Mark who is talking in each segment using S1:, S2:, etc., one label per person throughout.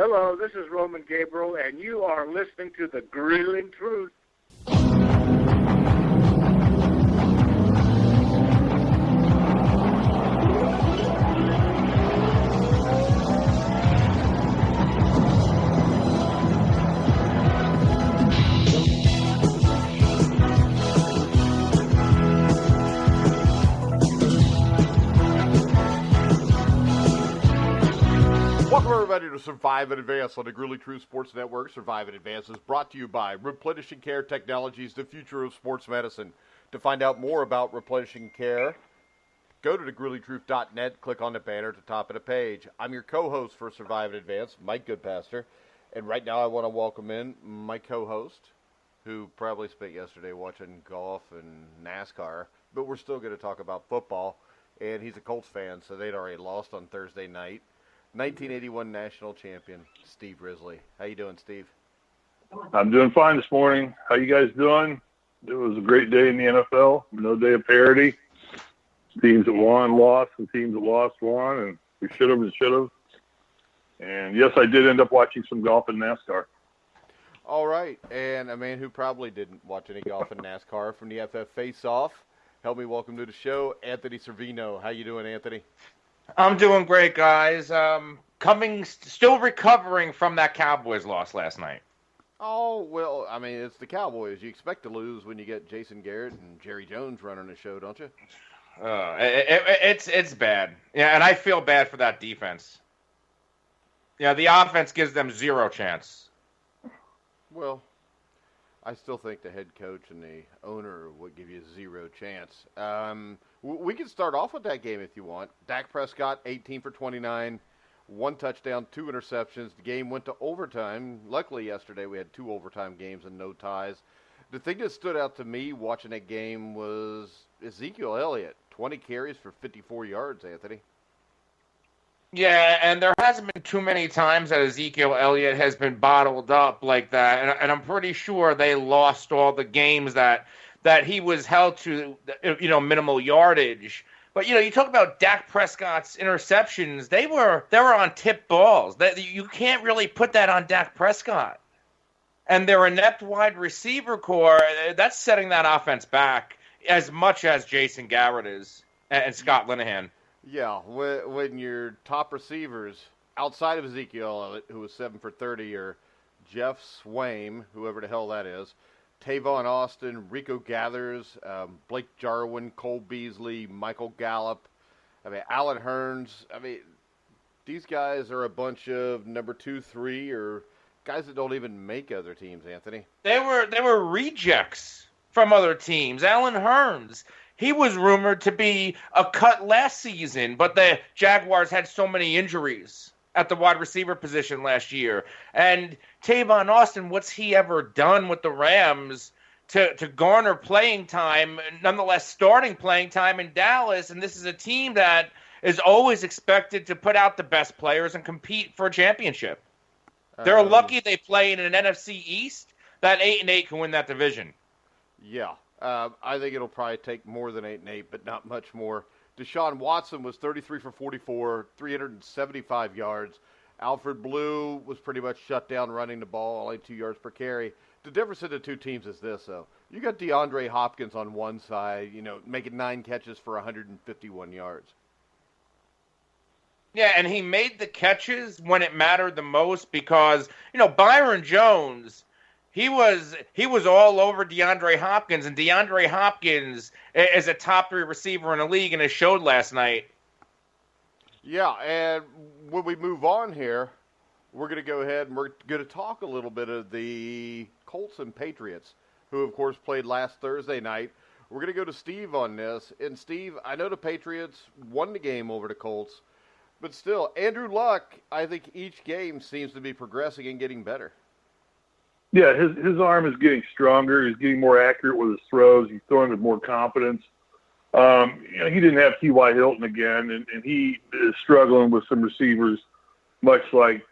S1: Hello, this is Roman Gabriel, and you are listening to The Grilling Truth.
S2: Welcome, everybody, to Survive and Advance on the Grilling Truth Sports Network. Survive and Advance is brought to you by Replenishing Care Technologies, the future of sports medicine. To find out more about Replenishing Care, go to thegruelingtruth.net, click on the banner at the top of the page. I'm your co-host for Survive and Advance, Mike Goodpaster, and right now I want to welcome in my co-host, who probably spent yesterday watching golf and NASCAR, but we're still going to talk about football, and he's a Colts fan, so they'd already lost on Thursday night. 1981 national champion, Steve Risley. How you doing, Steve?
S3: I'm doing fine this morning. How you guys doing? It was a great day in the NFL. No day of parity. Teams that won, lost, and teams that lost, won, and we should have and should have. And, yes, I did end up watching some golf and NASCAR.
S2: All right. And a man who probably didn't watch any golf and NASCAR from the FF Faceoff. Help me welcome to the show, Anthony Cervino. How you doing, Anthony?
S4: I'm doing great, guys. Still recovering from that Cowboys loss last night.
S2: Oh, well, I mean, it's the Cowboys. You expect to lose when you get Jason Garrett and Jerry Jones running the show, don't you?
S4: It's bad. Yeah, and I feel bad for that defense. Yeah, the offense gives them zero chance.
S2: Well, I still think the head coach and the owner would give you zero chance. We can start off with that game if you want. Dak Prescott, 18 for 29, one touchdown, two interceptions. The game went to overtime. Luckily, yesterday we had two overtime games and no ties. The thing that stood out to me watching that game was Ezekiel Elliott, 20 carries for 54 yards, Anthony.
S4: Yeah, and there hasn't been too many times that Ezekiel Elliott has been bottled up like that, and I'm pretty sure they lost all the games that he was held to, minimal yardage. But, you talk about Dak Prescott's interceptions, they were on tip balls. You can't really put that on Dak Prescott. And their inept wide receiver core, that's setting that offense back as much as Jason Garrett is and Scott Linehan.
S2: Yeah, when your top receivers, outside of Ezekiel Elliott, who was 7 for 30, or Jeff Swaim, whoever the hell that is, Tavon Austin, Rico Gathers, Blake Jarwin, Cole Beasley, Michael Gallup, Alan Hearns. These guys are a bunch of number 2, 3, or guys that don't even make other teams, Anthony.
S4: They were rejects from other teams. Alan Hearns, he was rumored to be a cut last season, but the Jaguars had so many injuries at the wide receiver position last year. And Tavon Austin, what's he ever done with the Rams to garner playing time, nonetheless starting playing time in Dallas? And this is a team that is always expected to put out the best players and compete for a championship. They're lucky they play in an NFC East that 8-8 can win that division.
S2: Yeah. I think it'll probably take more than 8-8, but not much more. Deshaun Watson was 33 for 44, 375 yards. Alfred Blue was pretty much shut down running the ball, only 2 yards per carry. The difference in the two teams is this, though. You got DeAndre Hopkins on one side, making 9 catches for 151 yards.
S4: Yeah, and he made the catches when it mattered the most because, Byron Jones, he was all over DeAndre Hopkins, and DeAndre Hopkins is a top 3 receiver in the league, and it showed last night.
S2: Yeah, and when we move on here, we're going to go ahead and we're going to talk a little bit of the Colts and Patriots, who, of course, played last Thursday night. We're going to go to Steve on this. And, Steve, I know the Patriots won the game over the Colts, but still, Andrew Luck, I think each game seems to be progressing and getting better.
S3: Yeah, his arm is getting stronger. He's getting more accurate with his throws. He's throwing with more confidence. He didn't have T.Y. Hilton again, and he is struggling with some receivers, much like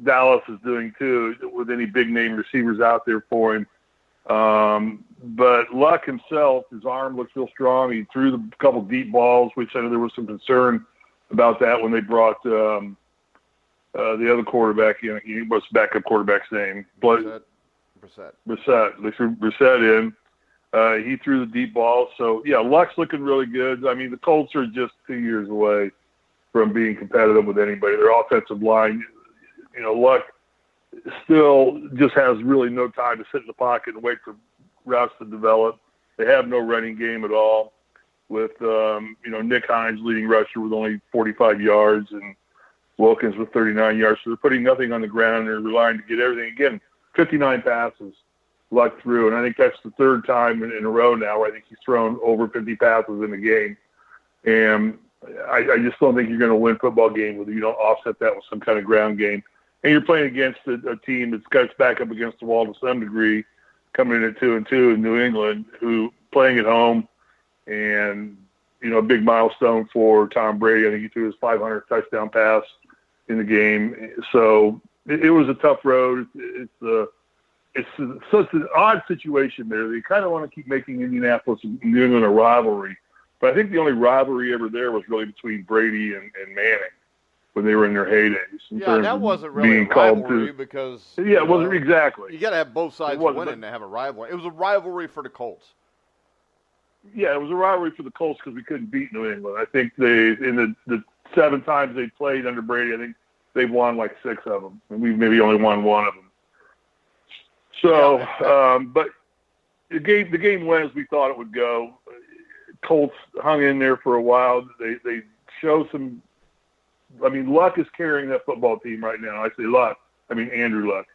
S3: Dallas is doing too, with any big-name receivers out there for him. But Luck himself, his arm looks real strong. He threw a couple deep balls, which I know there was some concern about that when they brought the other quarterback, what's the backup quarterback's name?
S2: Brissett.
S3: They threw Brissett in. He threw the deep ball. So, yeah, Luck's looking really good. I mean, the Colts are just 2 years away from being competitive with anybody. Their offensive line, Luck still just has really no time to sit in the pocket and wait for routes to develop. They have no running game at all with, Nick Hines leading rusher with only 45 yards and Wilkins with 39 yards. So they're putting nothing on the ground and they're relying to get everything. Again, 59 passes Luck through. And I think that's the third time in a row now where I think he's thrown over 50 passes in a game. And I just don't think you're going to win a football game if you don't offset that with some kind of ground game. And you're playing against a team that's got its back up against the wall to some degree, coming in at 2-2 in New England, who playing at home, and a big milestone for Tom Brady. I think he threw his 500th touchdown pass in the game. So it was a tough road. It's such an odd situation there. They kind of want to keep making Indianapolis and New England a rivalry. But I think the only rivalry ever there was really between Brady and Manning when they were in their heydays.
S2: Yeah, that wasn't really a rivalry because...
S3: Yeah, it wasn't exactly.
S2: You got to have both sides winning to have a rivalry. It was a rivalry for the Colts.
S3: Yeah, it was a rivalry for the Colts because we couldn't beat New England. I think in the 7 times they played under Brady, I think they've won like 6 of them, and we've maybe only won 1 of them. So, but the game went as we thought it would go. Colts hung in there for a while. They show some. I mean, Luck is carrying that football team right now. I say Luck. I mean Andrew Luck.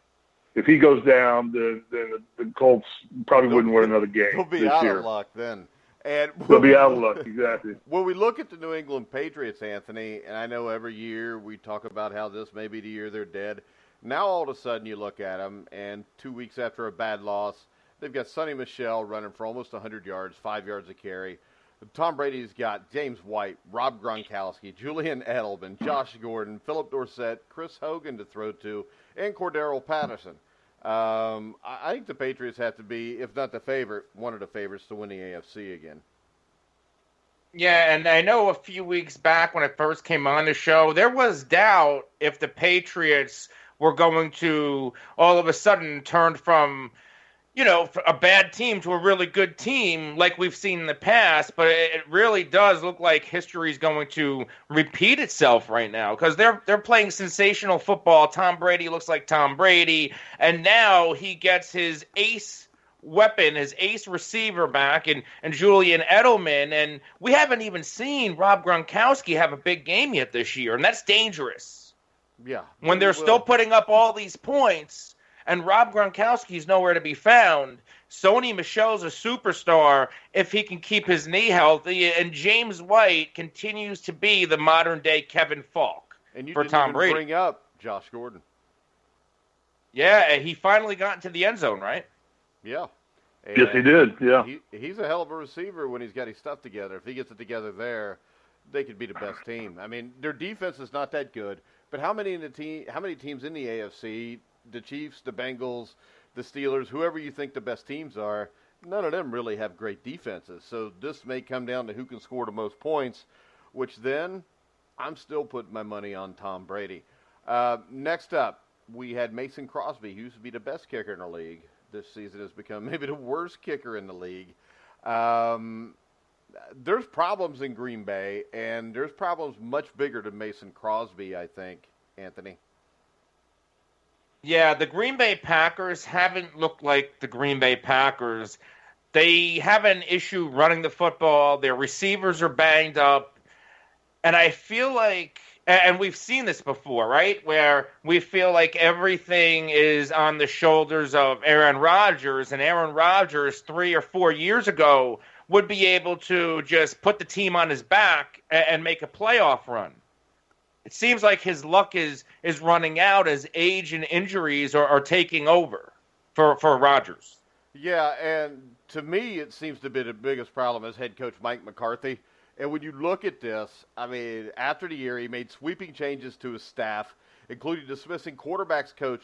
S3: If he goes down, then the Colts probably wouldn't win another game.
S2: They'll be out of luck then. And
S3: they'll be out of luck, exactly.
S2: When we look at the New England Patriots, Anthony, and I know every year we talk about how this may be the year they're dead. Now all of a sudden you look at them, and 2 weeks after a bad loss, they've got Sonny Michel running for almost 100 yards, 5 yards a carry. Tom Brady's got James White, Rob Gronkowski, Julian Edelman, Josh Gordon, Philip Dorsett, Chris Hogan to throw to, and Cordero Patterson. I think the Patriots have to be, if not the favorite, one of the favorites to win the AFC again.
S4: Yeah, and I know a few weeks back when I first came on the show, there was doubt if the Patriots were going to all of a sudden turn from, a bad team to a really good team like we've seen in the past. But it really does look like history is going to repeat itself right now because they're playing sensational football. Tom Brady looks like Tom Brady, and now he gets his ace weapon, his ace receiver back, and Julian Edelman. And we haven't even seen Rob Gronkowski have a big game yet this year, and that's dangerous.
S2: Yeah.
S4: When they're still putting up all these points, and Rob Gronkowski's nowhere to be found. Sonny Michel's a superstar if he can keep his knee healthy, and James White continues to be the modern-day Kevin Falk for Tom Brady.
S2: Bring up Josh Gordon.
S4: Yeah, he finally got into the end zone, right?
S2: Yeah. And
S3: yes, he did, yeah.
S2: He's a hell of a receiver when he's got his stuff together. If he gets it together there, they could be the best team. I mean, their defense is not that good, but how many teams in the AFC, the Chiefs, the Bengals, the Steelers, whoever you think the best teams are, none of them really have great defenses. So this may come down to who can score the most points, which then I'm still putting my money on Tom Brady. Next up, we had Mason Crosby, who used to be the best kicker in the league. This season has become maybe the worst kicker in the league. There's problems in Green Bay, and there's problems much bigger than Mason Crosby, I think, Anthony.
S4: Yeah, the Green Bay Packers haven't looked like the Green Bay Packers. They have an issue running the football. Their receivers are banged up. And I feel like, and we've seen this before, right? Where we feel like everything is on the shoulders of Aaron Rodgers. And Aaron Rodgers 3 or 4 years ago would be able to just put the team on his back and make a playoff run. It seems like his luck is running out as age and injuries are taking over for Rodgers.
S2: Yeah, and to me, it seems to be the biggest problem is head coach Mike McCarthy. And when you look at this, I mean, after the year, he made sweeping changes to his staff, including dismissing quarterbacks coach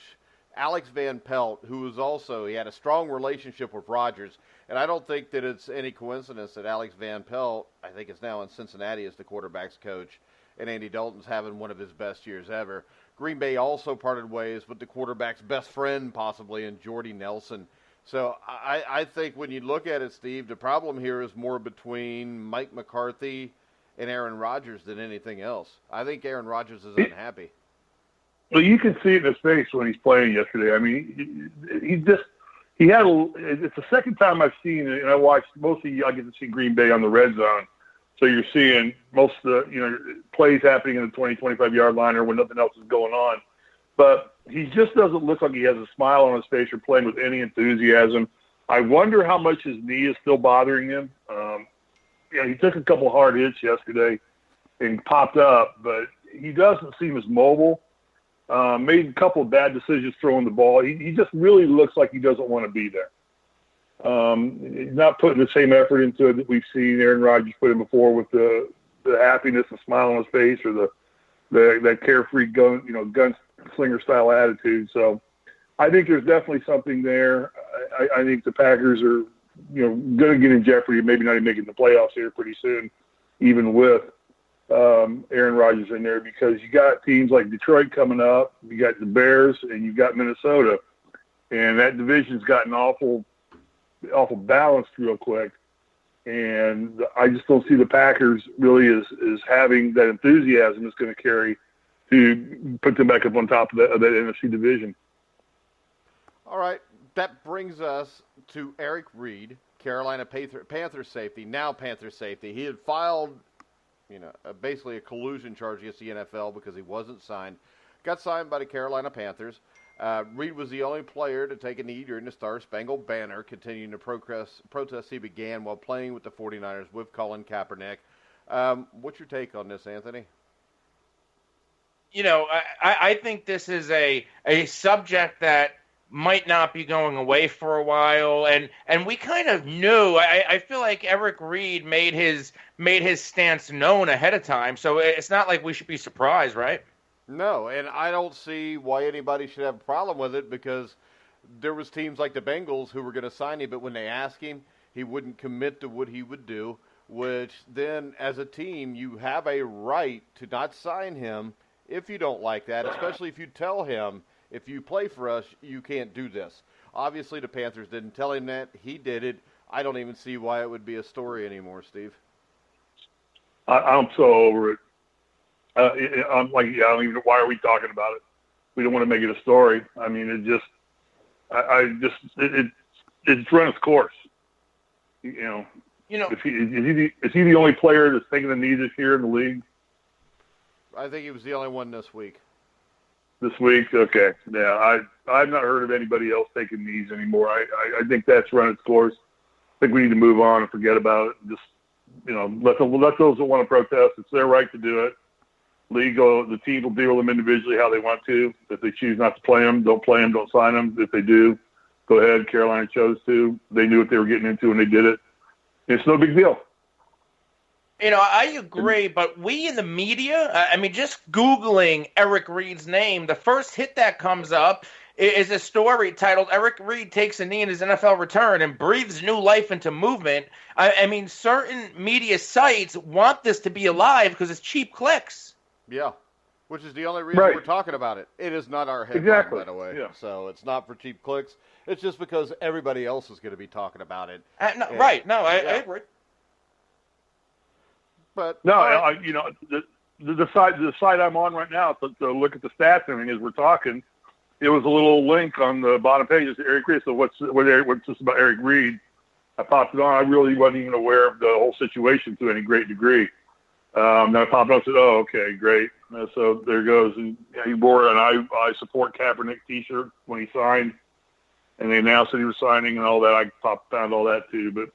S2: Alex Van Pelt, who was also, he had a strong relationship with Rodgers. And I don't think that it's any coincidence that Alex Van Pelt, I think is now in Cincinnati as the quarterbacks coach, and Andy Dalton's having one of his best years ever. Green Bay also parted ways with the quarterback's best friend, possibly, in Jordy Nelson. So I think when you look at it, Steve, the problem here is more between Mike McCarthy and Aaron Rodgers than anything else. I think Aaron Rodgers is unhappy.
S3: Well, you can see it in his face when he's playing yesterday. I mean, it's the second time I've seen it, and I watched mostly, I get to see Green Bay on the red zone. So you're seeing most of the, plays happening in the 20, 25-yard line or when nothing else is going on. But he just doesn't look like he has a smile on his face or playing with any enthusiasm. I wonder how much his knee is still bothering him. He took a couple hard hits yesterday and popped up, but he doesn't seem as mobile. Made a couple of bad decisions throwing the ball. He just really looks like he doesn't want to be there. He's not putting the same effort into it that we've seen Aaron Rodgers put in before with the happiness and smile on his face or that carefree gunslinger style attitude. So I think there's definitely something there. I think the Packers are going to get in jeopardy, maybe not even making the playoffs here pretty soon, even with Aaron Rodgers in there, because you got teams like Detroit coming up, you got the Bears, and you got Minnesota, and that division's gotten awful balanced real quick. And I just don't see the Packers really as having that enthusiasm it's going to carry to put them back up on top of that NFC division.
S2: All right, that brings us to Eric Reed, Carolina Panthers safety, now Panthers safety. He had filed basically a collusion charge against the NFL because he wasn't signed. Got signed by the Carolina Panthers. Reed was the only player to take a knee during the Star Spangled Banner, continuing the protest he began while playing with the 49ers with Colin Kaepernick. What's your take on this, Anthony?
S4: I think this is a subject that might not be going away for a while, and we kind of knew. I feel like Eric Reed made his stance known ahead of time, so it's not like we should be surprised, right?
S2: No, and I don't see why anybody should have a problem with it, because there was teams like the Bengals who were going to sign him, but when they asked him, he wouldn't commit to what he would do, which then as a team, you have a right to not sign him if you don't like that, especially if you tell him, if you play for us, you can't do this. Obviously, the Panthers didn't tell him that. He did it. I don't even see why it would be a story anymore, Steve.
S3: I'm so over it. I'm like, I don't even know, why are we talking about it? We don't want to make it a story. I mean, it's run its course. Is he the only player that's taking the knee this year in the league?
S2: I think he was the only one this week.
S3: This week, okay, yeah. I've not heard of anybody else taking knees anymore. I think that's run its course. I think we need to move on and forget about it. Just let those that want to protest. It's their right to do it. The team will deal with them individually how they want to. If they choose not to play them, don't sign them. If they do, go ahead. Carolina chose to. They knew what they were getting into when they did it. It's no big deal.
S4: I agree, but we in the media, just Googling Eric Reed's name, the first hit that comes up is a story titled "Eric Reed takes a knee in his NFL return and breathes new life into movement." Certain media sites want this to be alive because it's cheap clicks.
S2: Yeah, which is the only reason we're talking about it. It is not our headline, by the way. Yeah. So it's not for cheap clicks. It's just because everybody else is going to be talking about it.
S4: I agree.
S2: But
S3: no, the site I'm on right now to look at the stats. As we're talking, it was a little link on the bottom page. It's Eric Reed. So what's this about Eric Reed? I popped it on. I really wasn't even aware of the whole situation to any great degree. Then I popped up and said, "Oh, okay, great." So there goes. And he wore an I support Kaepernick T-shirt when he signed, and they announced that he was signing and all that. I found all that too, but.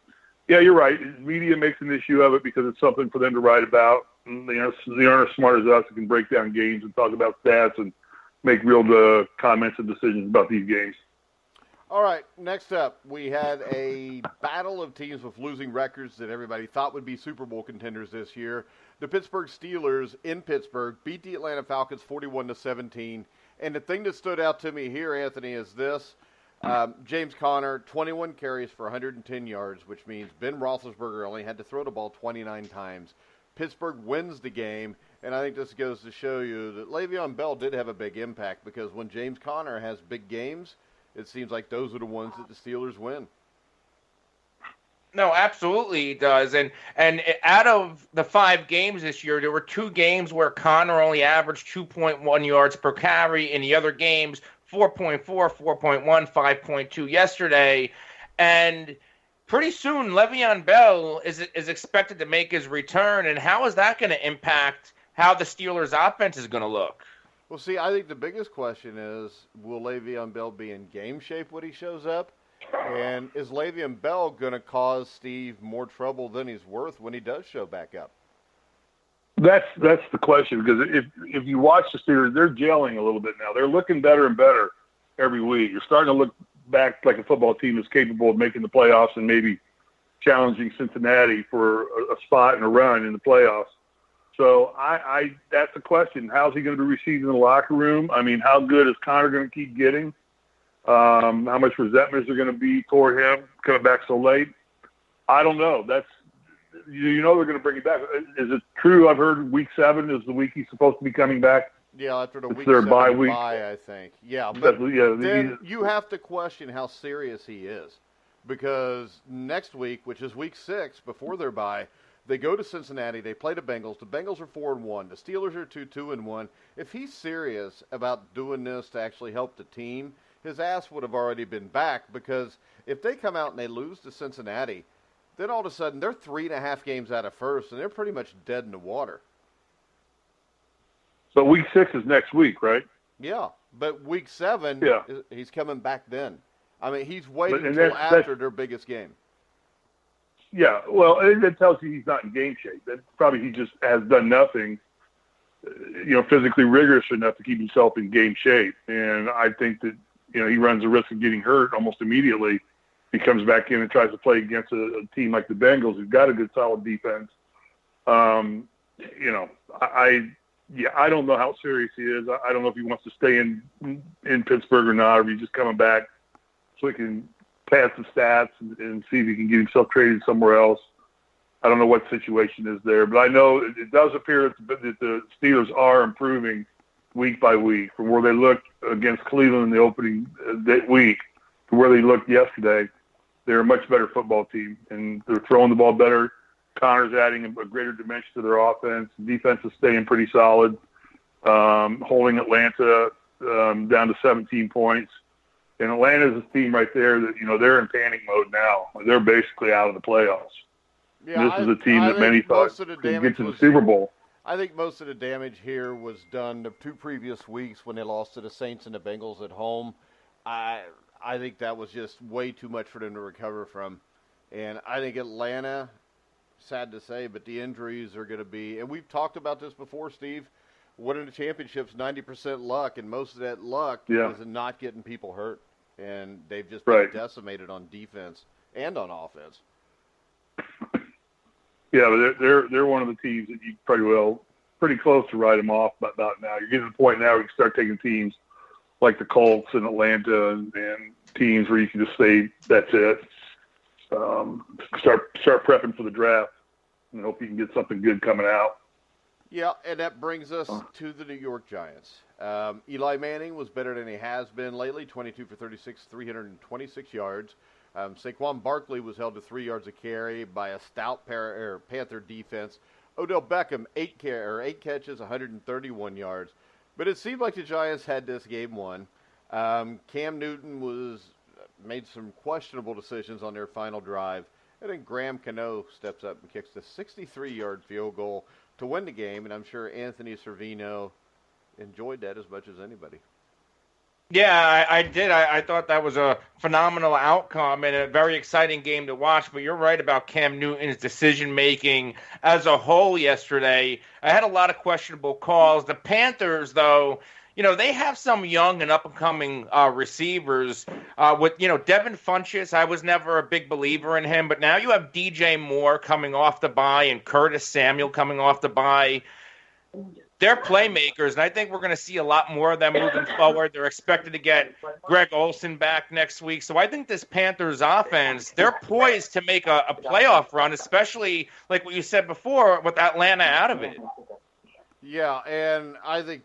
S3: Yeah, you're right. Media makes an issue of it because it's something for them to write about. They aren't as smart as us who can break down games and talk about stats and make real comments and decisions about these games.
S2: All right, next up, we had a battle of teams with losing records that everybody thought would be Super Bowl contenders this year. The Pittsburgh Steelers in Pittsburgh beat the Atlanta Falcons 41-17. And the thing that stood out to me here, Anthony, is this. James Conner, 21 carries for 110 yards, which means Ben Roethlisberger only had to throw the ball 29 times. Pittsburgh wins the game, And I think this goes to show you that Le'Veon Bell did have a big impact, because when James Conner has big games, it seems like those are the ones that the Steelers win.
S4: No, absolutely he does. And out of the 5 games this year, there were 2 games where Connor only averaged 2.1 yards per carry. In the other games, 4.4, 4.1, 5.2 yesterday. And pretty soon, Le'Veon Bell is expected to make his return. And how is that going to impact how the Steelers' offense is going to look?
S2: Well, see, I think the biggest question is, will Le'Veon Bell be in game shape when he shows up? And is Le'Veon Bell going to cause Steve more trouble than he's worth when he does show back up?
S3: That's the question, because if you watch the Steelers, they're gelling a little bit now. They're looking better and better every week. You're starting to look back like a football team is capable of making the playoffs and maybe challenging Cincinnati for a spot and a run in the playoffs. So that's the question. How's he going to be received in the locker room? I mean, how good is Connor going to keep getting? How much resentment is there going to be toward him coming back so late? I don't know. They're going to bring him back. Is it true? I've heard week 7 is the week he's supposed to be coming back.
S2: Yeah, after the week
S3: 7
S2: bye,
S3: week.
S2: I think. Yeah, but then you have to question how serious he is, because next week, which is week 6 before their bye, they go to Cincinnati. They play the Bengals. The Bengals are 4-1. The Steelers are 2-1. If he's serious about doing this to actually help the team, his ass would have already been back, because if they come out and they lose to Cincinnati, then all of a sudden they're 3.5 games out of first, and they're pretty much dead in the water.
S3: So week 6 is next week, right?
S2: Yeah, but week 7, he's coming back then. I mean, he's waiting until after their biggest game.
S3: Yeah, well, it tells you he's not in game shape. That probably he just has done nothing, physically rigorous enough to keep himself in game shape. And I think that, he runs the risk of getting hurt almost immediately. He comes back in and tries to play against a team like the Bengals, who've got a good, solid defense. I don't know how serious he is. I don't know if he wants to stay in Pittsburgh or not, or if he's just coming back so he can pass the stats and see if he can get himself traded somewhere else. I don't know what the situation is there, but I know it does appear that the Steelers are improving week by week, from where they looked against Cleveland in the opening week to where they looked yesterday. They're a much better football team, and they're throwing the ball better. Connor's adding a greater dimension to their offense. Defense is staying pretty solid, holding Atlanta down to 17 points. And Atlanta's a team right there that, they're in panic mode now. They're basically out of the playoffs. Yeah, this is a team that many thought could get to the Super Bowl.
S2: I think most of the damage here was done the 2 previous weeks when they lost to the Saints and the Bengals at home. I think that was just way too much for them to recover from. And I think Atlanta, sad to say, but the injuries are going to be, and we've talked about this before, Steve, winning the championship's 90% luck, and most of that luck is in not getting people hurt. And they've just been decimated on defense and on offense.
S3: Yeah, but they're one of the teams that you pretty close to write them off about now. You're getting to the point now where you can start taking teams like the Colts and Atlanta and teams where you can just say, that's it. Start prepping for the draft and hope you can get something good coming out.
S2: Yeah, and that brings us to the New York Giants. Eli Manning was better than he has been lately, 22 for 36, 326 yards. Saquon Barkley was held to 3 yards a carry by a stout Panther defense. Odell Beckham, 8 catches, 131 yards. But it seemed like the Giants had this game won. Cam Newton made some questionable decisions on their final drive. And then Graham Cano steps up and kicks the 63-yard field goal to win the game. And I'm sure Anthony Cervino enjoyed that as much as anybody.
S4: Yeah, I did. I thought that was a phenomenal outcome and a very exciting game to watch. But you're right about Cam Newton's decision-making as a whole yesterday. I had a lot of questionable calls. The Panthers, though, they have some young and up-and-coming receivers. With Devin Funchess, I was never a big believer in him. But now you have DJ Moore coming off the bye and Curtis Samuel coming off the bye. They're playmakers, and I think we're going to see a lot more of them moving forward. They're expected to get Greg Olsen back next week. So I think this Panthers offense, they're poised to make a playoff run, especially like what you said before with Atlanta out of it.
S2: Yeah, and I think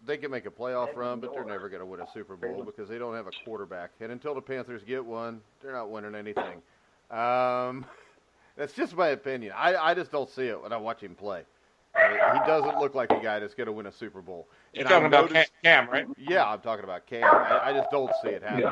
S2: they can make a playoff run, but they're never going to win a Super Bowl because they don't have a quarterback. And until the Panthers get one, they're not winning anything. That's just my opinion. I just don't see it when I watch him play. He doesn't look like a guy that's going to win a Super Bowl.
S4: You're talking about Cam, right?
S2: Yeah, I'm talking about Cam. I just don't see it happening.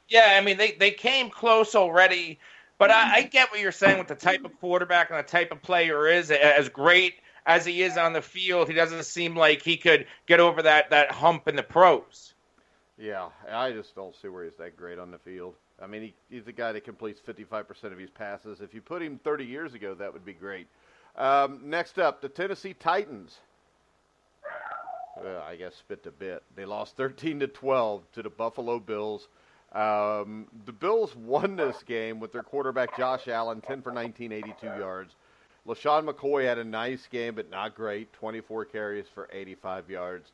S4: Yeah, I mean, they came close already. But I get what you're saying with the type of quarterback and the type of player is. As great as he is on the field, he doesn't seem like he could get over that hump in the pros.
S2: Yeah, I just don't see where he's that great on the field. I mean, he's a guy that completes 55% of his passes. If you put him 30 years ago, that would be great. Next up, the Tennessee Titans. I guess spit the bit. They lost 13-12 to the Buffalo Bills. The Bills won this game with their quarterback Josh Allen, 10 for 19, 82 yards. LaShawn McCoy had a nice game, but not great, 24 carries for 85 yards.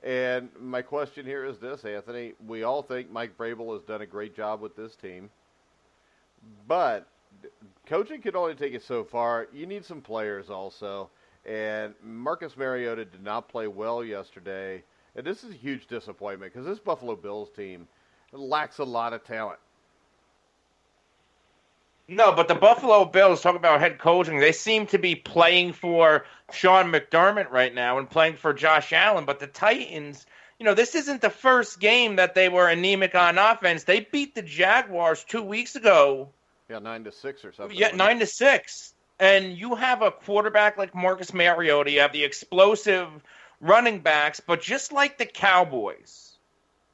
S2: And my question here is this, Anthony. We all think Mike Vrabel has done a great job with this team, but coaching can only take you so far. You need some players also, and Marcus Mariota did not play well yesterday. And this is a huge disappointment because this Buffalo Bills team lacks a lot of talent.
S4: No, but the Buffalo Bills, talk about head coaching, they seem to be playing for Sean McDermott right now and playing for Josh Allen. But the Titans, this isn't the first game that they were anemic on offense. They beat the Jaguars 2 weeks ago.
S2: Yeah, 9-6 or something.
S4: Yeah, 9-6. And you have a quarterback like Marcus Mariota. You have the explosive running backs. But just like the Cowboys,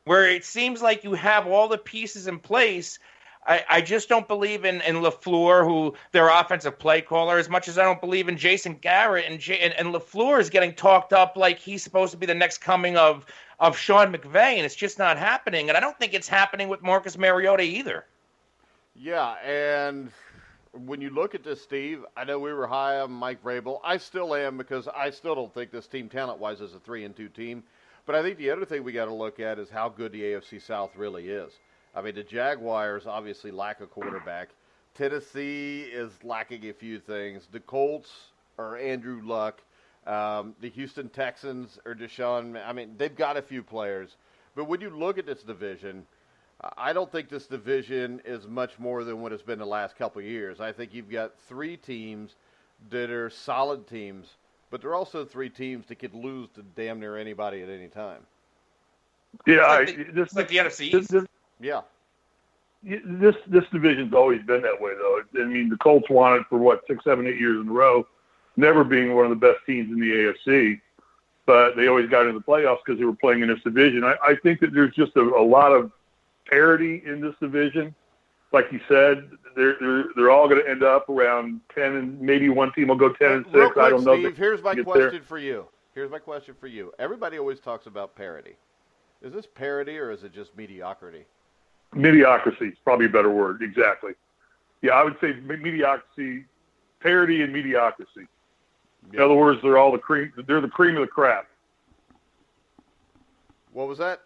S4: where it seems like you have all the pieces in place, I just don't believe in LaFleur, who their offensive play caller, as much as I don't believe in Jason Garrett. And LaFleur is getting talked up like he's supposed to be the next coming of Sean McVay, and it's just not happening. And I don't think it's happening with Marcus Mariota either.
S2: Yeah, and when you look at this, Steve, I know we were high on Mike Vrabel. I still am because I still don't think this team talent-wise is a 3-2 team. But I think the other thing we got to look at is how good the AFC South really is. I mean, the Jaguars obviously lack a quarterback. Tennessee is lacking a few things. The Colts are Andrew Luck. The Houston Texans are Deshaun. I mean, they've got a few players. But when you look at this division, I don't think this division is much more than what it's been the last couple of years. I think you've got three teams that are solid teams, but there are also three teams that could lose to damn near anybody at any time.
S3: Yeah,
S4: it's like the NFC East.
S2: Yeah.
S3: This division's always been that way, though. I mean, the Colts won it for, 6, 7, 8 years in a row, never being one of the best teams in the AFC. But they always got into the playoffs because they were playing in this division. I think that there's just a lot of parity in this division. Like you said, they're all going to end up around 10, and maybe one team will go 10-6.
S2: Real quick,
S3: I don't know.
S2: Steve, here's my question for you. Here's my question for you. Everybody always talks about parity. Is this parity or is it just mediocrity?
S3: Mediocrity is probably a better word. Exactly. Yeah, I would say mediocrity, parity, and mediocrity.
S2: Yeah.
S3: In other words, they're all the cream. They're the cream of the crap.
S2: What was that?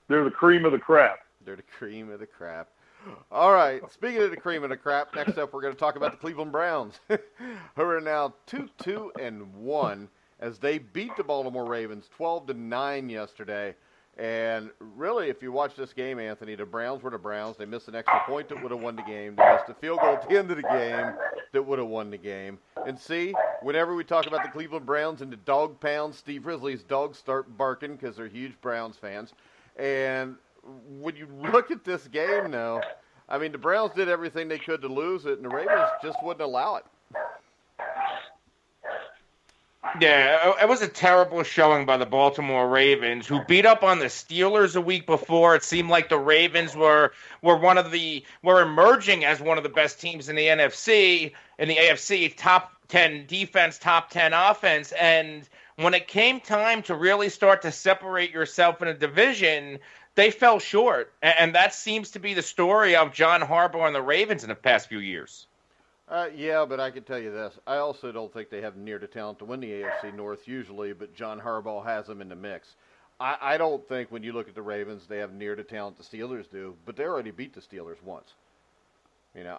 S3: They're the cream of the crap.
S2: They're the cream of the crap. All right. Speaking of the cream of the crap, next up we're going to talk about the Cleveland Browns, who are now 2-2-1 as they beat the Baltimore Ravens 12-9 yesterday. And really, if you watch this game, Anthony, the Browns were the Browns. They missed an extra point that would have won the game. They missed a field goal at the end of the game that would have won the game. And see, whenever we talk about the Cleveland Browns and the dog pound, Steve Risley's dogs start barking because they're huge Browns fans. And when you look at this game, though, I mean, the Browns did everything they could to lose it, and the Ravens just wouldn't allow it.
S4: Yeah, it was a terrible showing by the Baltimore Ravens, who beat up on the Steelers a week before. It seemed like the Ravens were emerging as one of the best teams in the NFC, in the AFC, top 10 defense, top 10 offense. And when it came time to really start to separate yourself in a division, they fell short. And that seems to be the story of John Harbaugh and the Ravens in the past few years.
S2: Yeah, but I can tell you this. I also don't think they have near the talent to win the AFC North usually, but John Harbaugh has them in the mix. I don't think when you look at the Ravens, they have near the talent the Steelers do, but they already beat the Steelers once.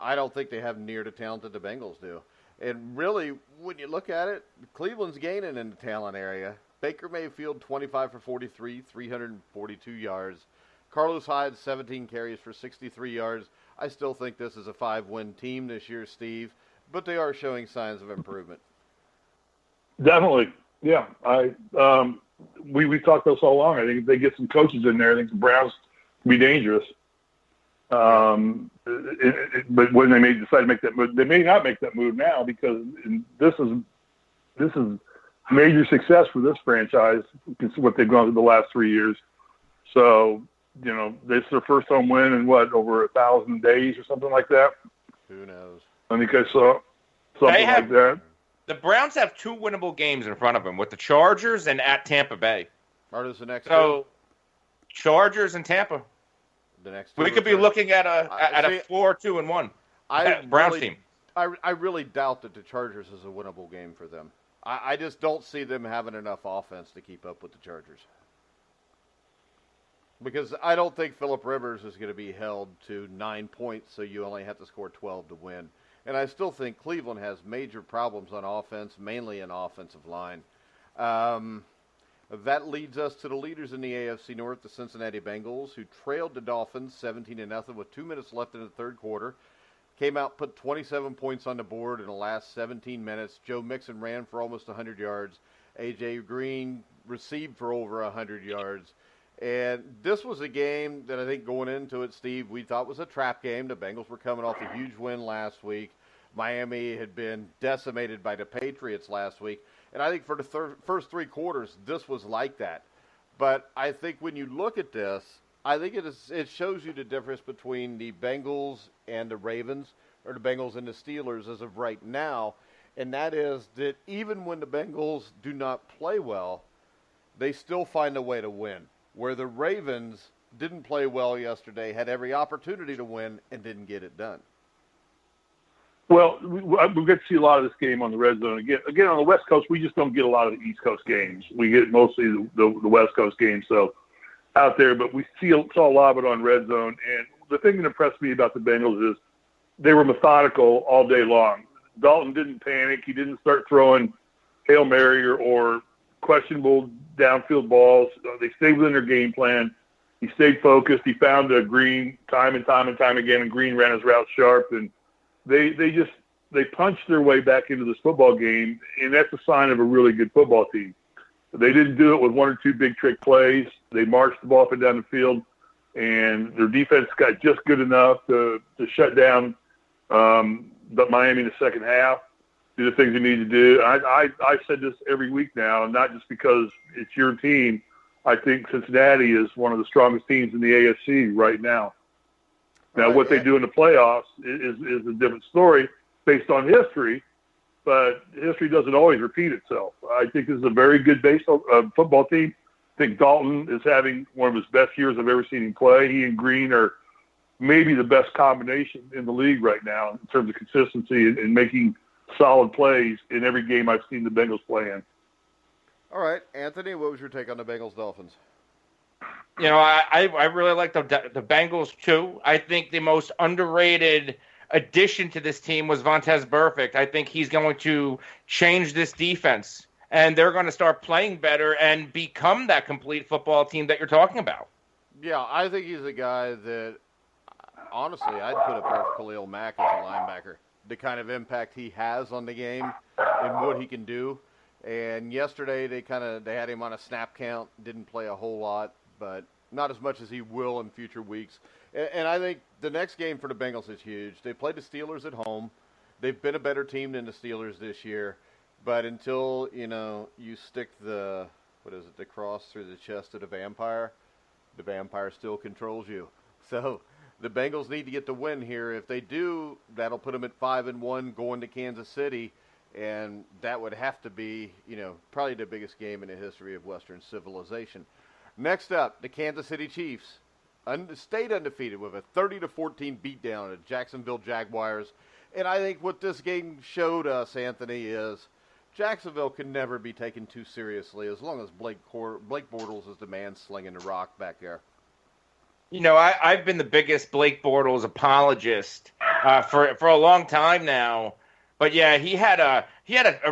S2: I don't think they have near the talent that the Bengals do. And really, when you look at it, Cleveland's gaining in the talent area. Baker Mayfield, 25 for 43, 342 yards. Carlos Hyde, 17 carries for 63 yards. I still think this is a 5-win team this year, Steve, but they are showing signs of improvement.
S3: Definitely. Yeah. We've talked about this all along. I think if they get some coaches in there, I think the Browns can be dangerous. But when they may decide to make that move, they may not make that move now because this is major success for this franchise. What they've gone through the last 3 years. So, this is their first home win in over 1,000 days or something like that.
S2: Who knows?
S3: I think I saw something like that.
S4: The Browns have 2 winnable games in front of them with the Chargers and at Tampa Bay.
S2: What is the next?
S4: So, Chargers and Tampa.
S2: The next.
S4: We could be looking at a 4-2-1 Browns team.
S2: I really doubt that the Chargers is a winnable game for them. I just don't see them having enough offense to keep up with the Chargers. Because I don't think Phillip Rivers is going to be held to 9 points, so you only have to score 12 to win. And I still think Cleveland has major problems on offense, mainly in offensive line. That leads us to the leaders in the AFC North, the Cincinnati Bengals, who trailed the Dolphins 17-0 with 2 minutes left in the third quarter. Came out, put 27 points on the board in the last 17 minutes. Joe Mixon ran for almost 100 yards. A.J. Green received for over 100 yards. And this was a game that I think going into it, Steve, we thought was a trap game. The Bengals were coming off a huge win last week. Miami had been decimated by the Patriots last week. And I think for the first 3 quarters, this was like that. But I think when you look at this, I think it shows you the difference between the Bengals and the Ravens, or the Bengals and the Steelers as of right now. And that is that even when the Bengals do not play well, they still find a way to win. Where the Ravens didn't play well yesterday, had every opportunity to win, and didn't get it done.
S3: Well, we get to see a lot of this game on the red zone. Again, on the West Coast, we just don't get a lot of the East Coast games. We get mostly the West Coast games, so out there. But we saw a lot of it on red zone. And the thing that impressed me about the Bengals is they were methodical all day long. Dalton didn't panic. He didn't start throwing Hail Mary or questionable downfield balls. They stayed within their game plan. He stayed focused. He found Green time and time again, and Green ran his route sharp. And they punched their way back into this football game, and that's a sign of a really good football team. They didn't do it with 1 or 2 big trick plays. They marched the ball up and down the field, and their defense got just good enough to shut down the Miami in the second half. Do the things you need to do. I said this every week now, and not just because it's your team. I think Cincinnati is one of the strongest teams in the AFC right now. Now, what they do in the playoffs is a different story based on history, but history doesn't always repeat itself. I think this is a very good football team. I think Dalton is having one of his best years I've ever seen him play. He and Green are maybe the best combination in the league right now in terms of consistency and making solid plays in every game I've seen the Bengals play in.
S2: All right, Anthony, what was your take on the Bengals-Dolphins?
S4: I really like the Bengals too. I think the most underrated addition to this team was Vontaze Burfict. I think he's going to change this defense, and they're going to start playing better and become that complete football team that you're talking about.
S2: Yeah, I think he's a guy that, honestly, I'd put up there with Khalil Mack as a linebacker. The kind of impact he has on the game and what he can do. And yesterday they had him on a snap count, didn't play a whole lot, but not as much as he will in future weeks. And I think the next game for the Bengals is huge. They played the Steelers at home. They've been a better team than the Steelers this year. But until, you stick the cross through the chest of the vampire still controls you. So the Bengals need to get the win here. If they do, that'll put them at 5-1 going to Kansas City. And that would have to be, probably the biggest game in the history of Western civilization. Next up, the Kansas City Chiefs stayed undefeated with a 30-14 beatdown of the Jacksonville Jaguars. And I think what this game showed us, Anthony, is Jacksonville can never be taken too seriously as long as Blake Bortles is the man slinging the rock back there.
S4: I've been the biggest Blake Bortles apologist for a long time now. But yeah, he had a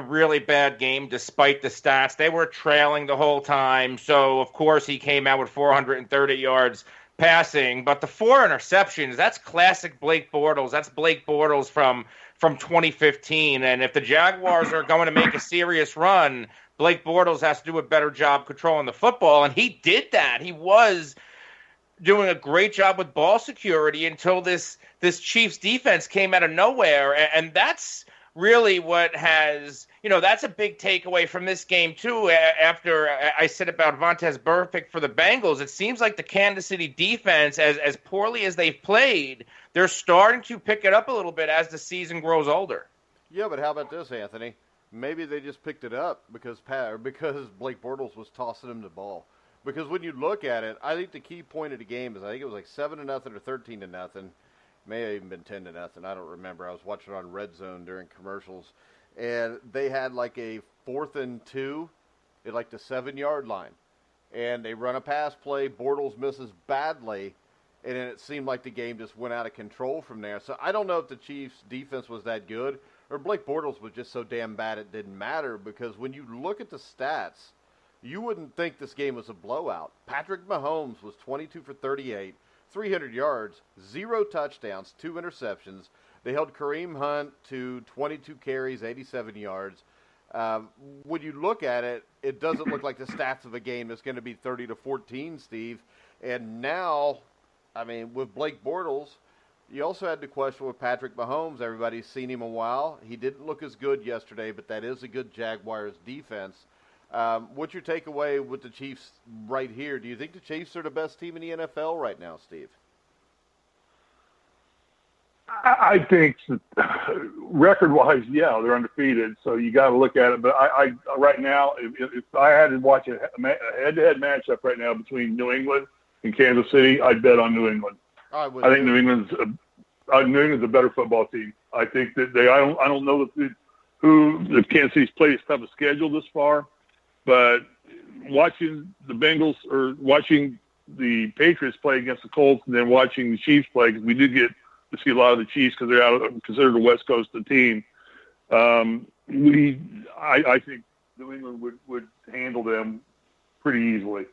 S4: really bad game despite the stats. They were trailing the whole time, so of course he came out with 430 yards passing. But the 4 interceptions, that's classic Blake Bortles. That's Blake Bortles from 2015. And if the Jaguars are going to make a serious run, Blake Bortles has to do a better job controlling the football, and he did that. He was doing a great job with ball security until this Chiefs defense came out of nowhere, and that's really what has, that's a big takeaway from this game, too. After I said about Vontaze Burfict for the Bengals, it seems like the Kansas City defense, as poorly as they've played, they're starting to pick it up a little bit as the season grows older.
S2: Yeah, but how about this, Anthony? Maybe they just picked it up because Blake Bortles was tossing them the ball. Because when you look at it, I think the key point of the game is I think it was like 7-0 or 13-0. May have even been 10-0. I don't remember. I was watching on Red Zone during commercials, and they had like a 4th and 2 at like the 7-yard line, and they run a pass play. Bortles misses badly, and then it seemed like the game just went out of control from there. So I don't know if the Chiefs' defense was that good or Blake Bortles was just so damn bad it didn't matter. Because when you look at the stats, you wouldn't think this game was a blowout. Patrick Mahomes was 22 for 38. 300 yards, 0 touchdowns, 2 interceptions. They held Kareem Hunt to 22 carries, 87 yards. When you look at it, it doesn't look like the stats of a game that's going to be 30-14, Steve. And now, I mean, with Blake Bortles, you also had the question with Patrick Mahomes. Everybody's seen him a while. He didn't look as good yesterday, but that is a good Jaguars defense. What's your takeaway with the Chiefs right here? Do you think the Chiefs are the best team in the NFL right now, Steve?
S3: I think record-wise, yeah, they're undefeated, so you got to look at it. But I right now, if I had to watch a head-to-head matchup right now between New England and Kansas City, I'd bet on New England. I think New England's a better football team. I think that I don't know if Kansas City's played as tough a schedule this far. But watching the Bengals or watching the Patriots play against the Colts and then watching the Chiefs play, because we do get to see a lot of the Chiefs because they're considered a West Coast team. I think New England would handle them pretty easily.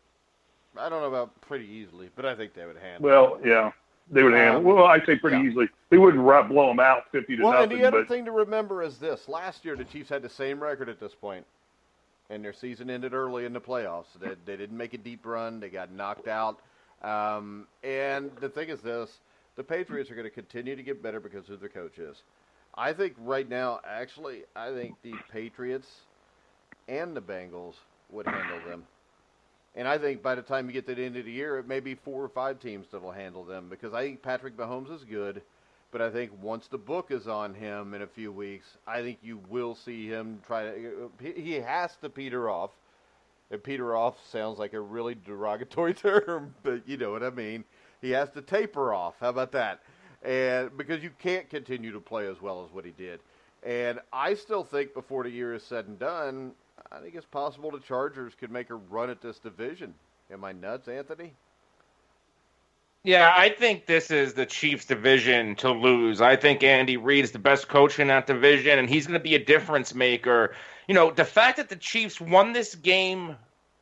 S2: I don't know about pretty easily, but I think they would handle
S3: them. Yeah, they would handle Well, I say pretty easily. They wouldn't blow them out 50-0.
S2: Well, and the other thing to remember is this. Last year, the Chiefs had the same record at this point. And their season ended early in the playoffs. They didn't make a deep run. They got knocked out. And the thing is this, the Patriots are going to continue to get better because of who their coach is. I think right now, actually, I think the Patriots and the Bengals would handle them. And I think by the time you get to the end of the year, it may be 4 or 5 teams that will handle them. Because I think Patrick Mahomes is good. But I think once the book is on him in a few weeks, I think you will see him he has to peter off. And peter off sounds like a really derogatory term, but you know what I mean. He has to taper off. How about that? And because you can't continue to play as well as what he did. And I still think before the year is said and done, I think it's possible the Chargers could make a run at this division. Am I nuts, Anthony?
S4: Yeah, I think this is the Chiefs' division to lose. I think Andy Reid's the best coach in that division, and he's going to be a difference maker. The fact that the Chiefs won this game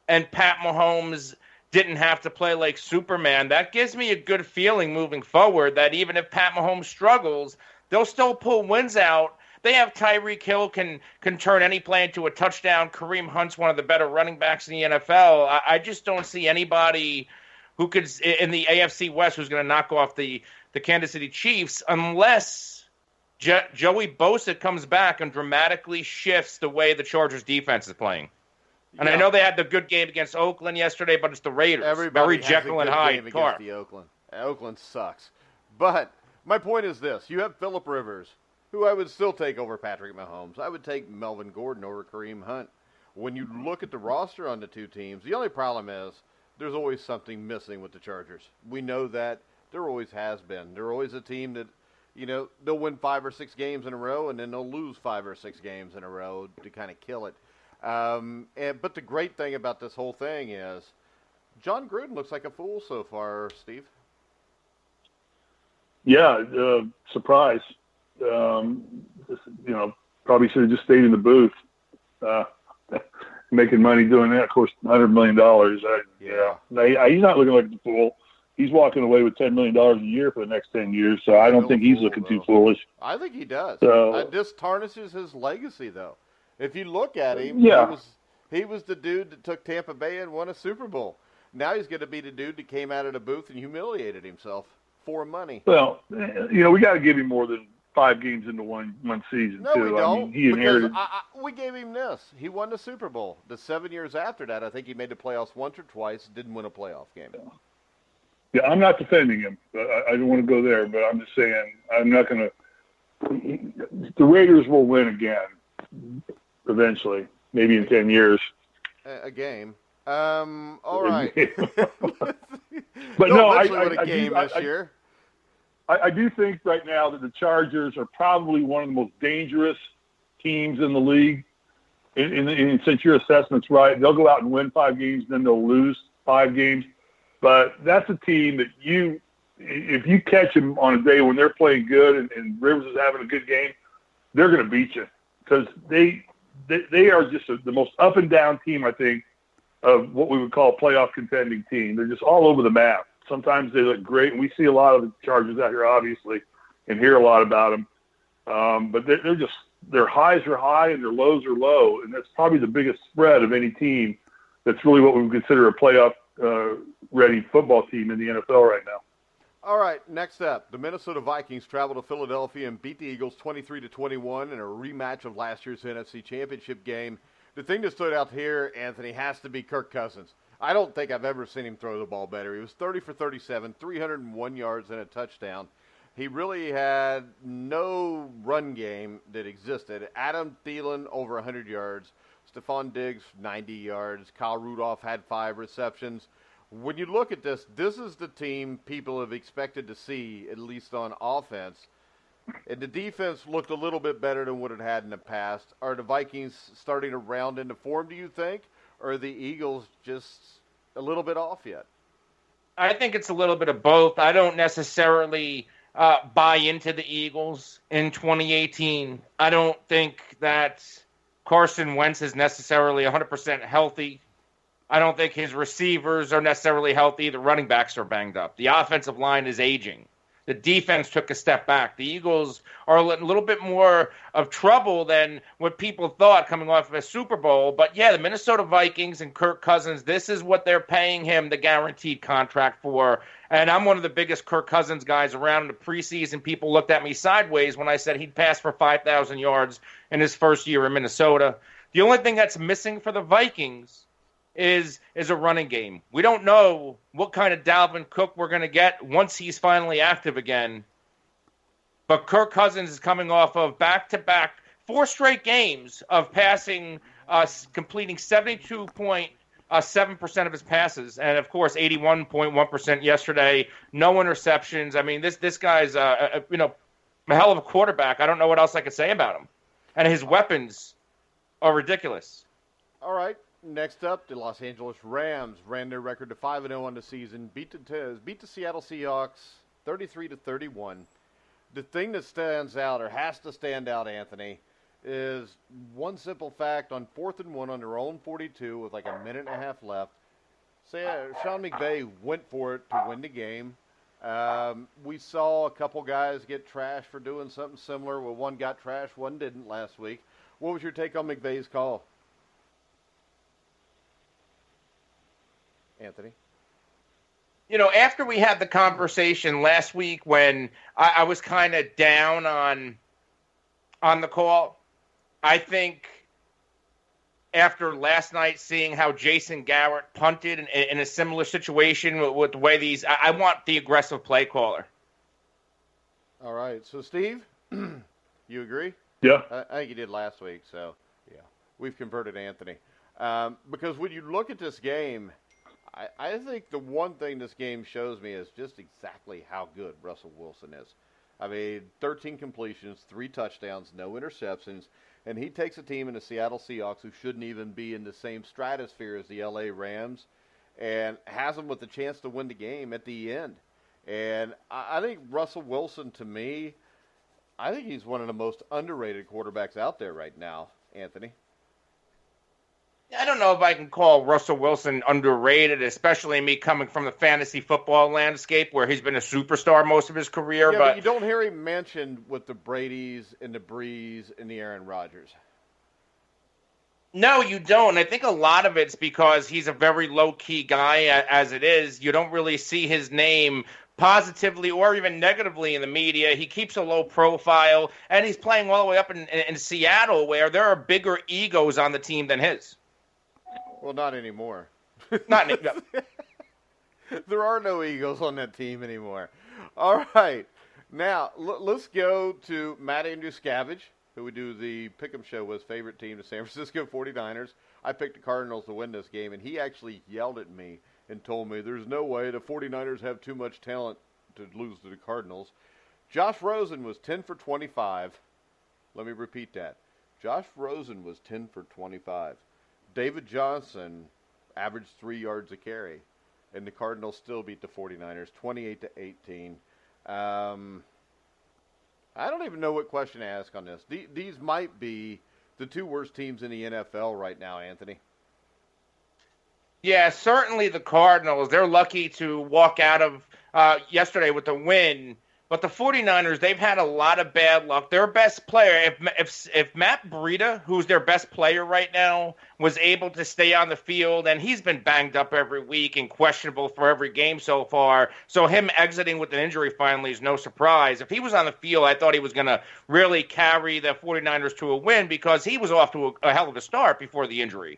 S4: and Pat Mahomes didn't have to play like Superman, that gives me a good feeling moving forward that even if Pat Mahomes struggles, they'll still pull wins out. They have Tyreek Hill can turn any play into a touchdown. Kareem Hunt's one of the better running backs in the NFL. I just don't see anybody who could, in the AFC West, who's going to knock off the Kansas City Chiefs, unless Joey Bosa comes back and dramatically shifts the way the Chargers defense is playing. And I know they had the good game against Oakland yesterday, but it's the Raiders.
S2: Everybody
S4: Very Jekyll and Hyde car.
S2: The Oakland. Oakland sucks. But my point is this. You have Phillip Rivers, who I would still take over Patrick Mahomes. I would take Melvin Gordon over Kareem Hunt. When you look at the roster on the two teams, the only problem is there's always something missing with the Chargers. We know that. There always has been. They're always a team that, they'll win 5 or 6 games in a row, and then they'll lose 5 or 6 games in a row to kind of kill it. But the great thing about this whole thing is John Gruden looks like a fool so far, Steve.
S3: Yeah, surprise. Probably should have just stayed in the booth, making money doing that. Of course, $100 million. He's not looking like the fool. He's walking away with $10 million a year for the next 10 years, so I don't think he's looking too foolish.
S2: I think he does.
S3: So,
S2: this tarnishes his legacy, though. If you look at him, he was the dude that took Tampa Bay and won a Super Bowl. Now he's going to be the dude that came out of the booth and humiliated himself for money.
S3: Well, we got to give him more than 5 games into one season,
S2: no,
S3: too.
S2: We don't,
S3: I mean, he inherited.
S2: we gave him this. He won the Super Bowl. The 7 years after that, I think he made the playoffs once or twice, didn't win a playoff game.
S3: Yeah, I'm not defending him. I don't want to go there, but I'm just saying I'm not going to. The Raiders will win again eventually, maybe in 10 years.
S2: A game. All right.
S3: But no, I do think right now that the Chargers are probably one of the most dangerous teams in the league. And since your assessment's right, they'll go out and win 5 games, then they'll lose 5 games. But that's a team that if you catch them on a day when they're playing good and Rivers is having a good game, they're going to beat you because they are just the most up and down team, I think, of what we would call a playoff contending team. They're just all over the map. Sometimes they look great, and we see a lot of the Chargers out here, obviously, and hear a lot about them. But their highs are high and their lows are low, and that's probably the biggest spread of any team. That's really what we would consider a playoff ready football team in the NFL right now.
S2: All right, next up, the Minnesota Vikings travel to Philadelphia and beat the Eagles 23-21 in a rematch of last year's NFC Championship game. The thing that stood out here, Anthony, has to be Kirk Cousins. I don't think I've ever seen him throw the ball better. He was 30 for 37, 301 yards and a touchdown. He really had no run game that existed. Adam Thielen over 100 yards. Stephon Diggs, 90 yards. Kyle Rudolph had 5 receptions. When you look at this is the team people have expected to see, at least on offense. And the defense looked a little bit better than what it had in the past. Are the Vikings starting to round into form, do you think? Or are the Eagles just a little bit off yet?
S4: I think it's a little bit of both. I don't necessarily buy into the Eagles in 2018. I don't think that Carson Wentz is necessarily 100% healthy. I don't think his receivers are necessarily healthy. The running backs are banged up. The offensive line is aging. The defense took a step back. The Eagles are a little bit more of trouble than what people thought coming off of a Super Bowl. But, yeah, the Minnesota Vikings and Kirk Cousins, this is what they're paying him the guaranteed contract for. And I'm one of the biggest Kirk Cousins guys around in the preseason. People looked at me sideways when I said he'd pass for 5,000 yards in his first year in Minnesota. The only thing that's missing for the Vikings is a running game. We don't know what kind of Dalvin Cook we're going to get once he's finally active again. But Kirk Cousins is coming off of back-to-back 4 straight games of passing, completing 72.7% of his passes. And, of course, 81.1% yesterday. No interceptions. I mean, this guy's, a hell of a quarterback. I don't know what else I could say about him. And his weapons are ridiculous.
S2: All right. Next up, the Los Angeles Rams ran their record to 5-0 on the season, beat the Seattle Seahawks 33-31. The thing that stands out, or has to stand out, Anthony, is one simple fact. On 4th and 1 on their own 42 with like a minute and a half left, Sean McVay went for it to win the game. We saw a couple guys get trashed for doing something similar. Well, one got trashed, one didn't last week. What was your take on McVay's call, Anthony?
S4: After we had the conversation last week when I was kind of down on the call, I think after last night seeing how Jason Garrett punted in a similar situation with the way I want the aggressive play caller.
S2: All right. So, Steve, you agree?
S3: Yeah.
S2: I think you did last week, so, yeah. We've converted Anthony. Because when you look at this game, I think the one thing this game shows me is just exactly how good Russell Wilson is. I mean, 13 completions, 3 touchdowns, no interceptions, and he takes a team in the Seattle Seahawks who shouldn't even be in the same stratosphere as the LA Rams and has them with the chance to win the game at the end. And I think Russell Wilson, to me, I think he's one of the most underrated quarterbacks out there right now, Anthony.
S4: I don't know if I can call Russell Wilson underrated, especially me coming from the fantasy football landscape where he's been a superstar most of his career.
S2: Yeah, but you don't hear him mentioned with the Bradys and the Brees and the Aaron Rodgers.
S4: No, you don't. I think a lot of it's because he's a very low-key guy as it is. You don't really see his name positively or even negatively in the media. He keeps a low profile, and he's playing all the way up in Seattle where there are bigger egos on the team than his.
S2: Well, not anymore.
S4: Not anymore.
S2: There are no Eagles on that team anymore. All right. Now, let's go to Matt Andrew Scavage, who we do the Pick'em show with, favorite team, the San Francisco 49ers. I picked the Cardinals to win this game, and he actually yelled at me and told me there's no way the 49ers have too much talent to lose to the Cardinals. Josh Rosen was 10 for 25. Let me repeat that. Josh Rosen was 10 for 25. David Johnson averaged 3 yards a carry, and the Cardinals still beat the 49ers 28-18. I don't even know what question to ask on this. These might be the two worst teams in the NFL right now, Anthony.
S4: Yeah, certainly the Cardinals. They're lucky to walk out of yesterday with a win. But the 49ers, they've had a lot of bad luck. Their best player, if Matt Breida, who's their best player right now, was able to stay on the field, and he's been banged up every week and questionable for every game so far, so him exiting with an injury finally is no surprise. If he was on the field, I thought he was going to really carry the 49ers to a win because he was off to a hell of a start before the injury.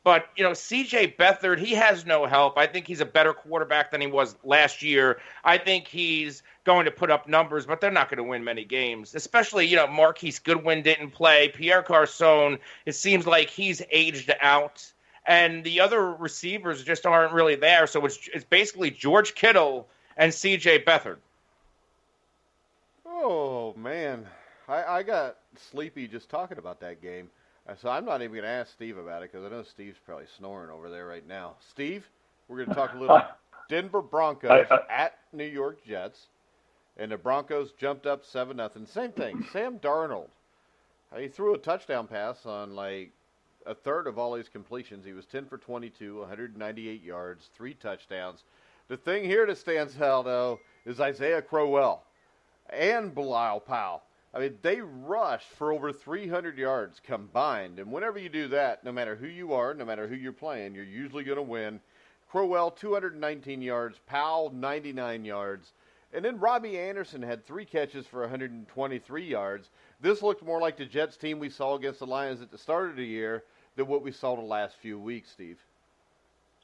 S4: But, C.J. Beathard, he has no help. I think he's a better quarterback than he was last year. I think he's going to put up numbers, but they're not going to win many games. Especially, Marquise Goodwin didn't play. Pierre Garçon, it seems like he's aged out. And the other receivers just aren't really there. So it's basically George Kittle and C.J. Beathard.
S2: Oh, man. I got sleepy just talking about that game. So I'm not even going to ask Steve about it because I know Steve's probably snoring over there right now. Steve, we're going to talk a little Denver Broncos at New York Jets. And the Broncos jumped up 7-0. Same thing, Sam Darnold. He threw a touchdown pass on like a third of all his completions. He was 10 for 22, 198 yards, 3 touchdowns. The thing here that stands out, though, is Isaiah Crowell and Bilal Powell. I mean, they rushed for over 300 yards combined. And whenever you do that, no matter who you are, no matter who you're playing, you're usually going to win. Crowell, 219 yards. Powell, 99 yards. And then Robbie Anderson had 3 catches for 123 yards. This looked more like the Jets team we saw against the Lions at the start of the year than what we saw the last few weeks, Steve.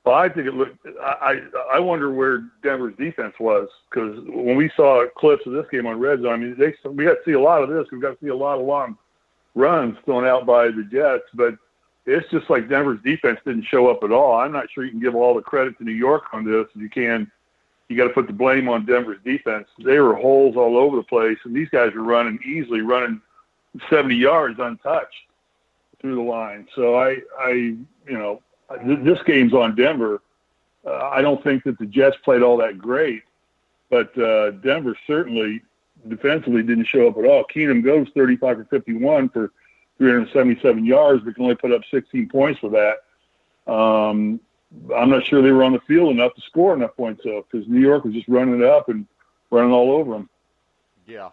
S3: Well, I think it looked. I wonder where Denver's defense was because when we saw clips of this game on Red Zone, I mean, we got to see a lot of this. We've got to see a lot of long runs thrown out by the Jets, but it's just like Denver's defense didn't show up at all. I'm not sure you can give all the credit to New York on this. You can. You got to put the blame on Denver's defense. They were holes all over the place, and these guys were running 70 yards untouched through the line. So this game's on Denver. I don't think that the Jets played all that great, but Denver certainly defensively didn't show up at all. Keenum goes 35 for 51 for 377 yards, but can only put up 16 points for that. I'm not sure they were on the field enough to score enough points, though, because New York was just running it up and running all over them.
S2: Yeah,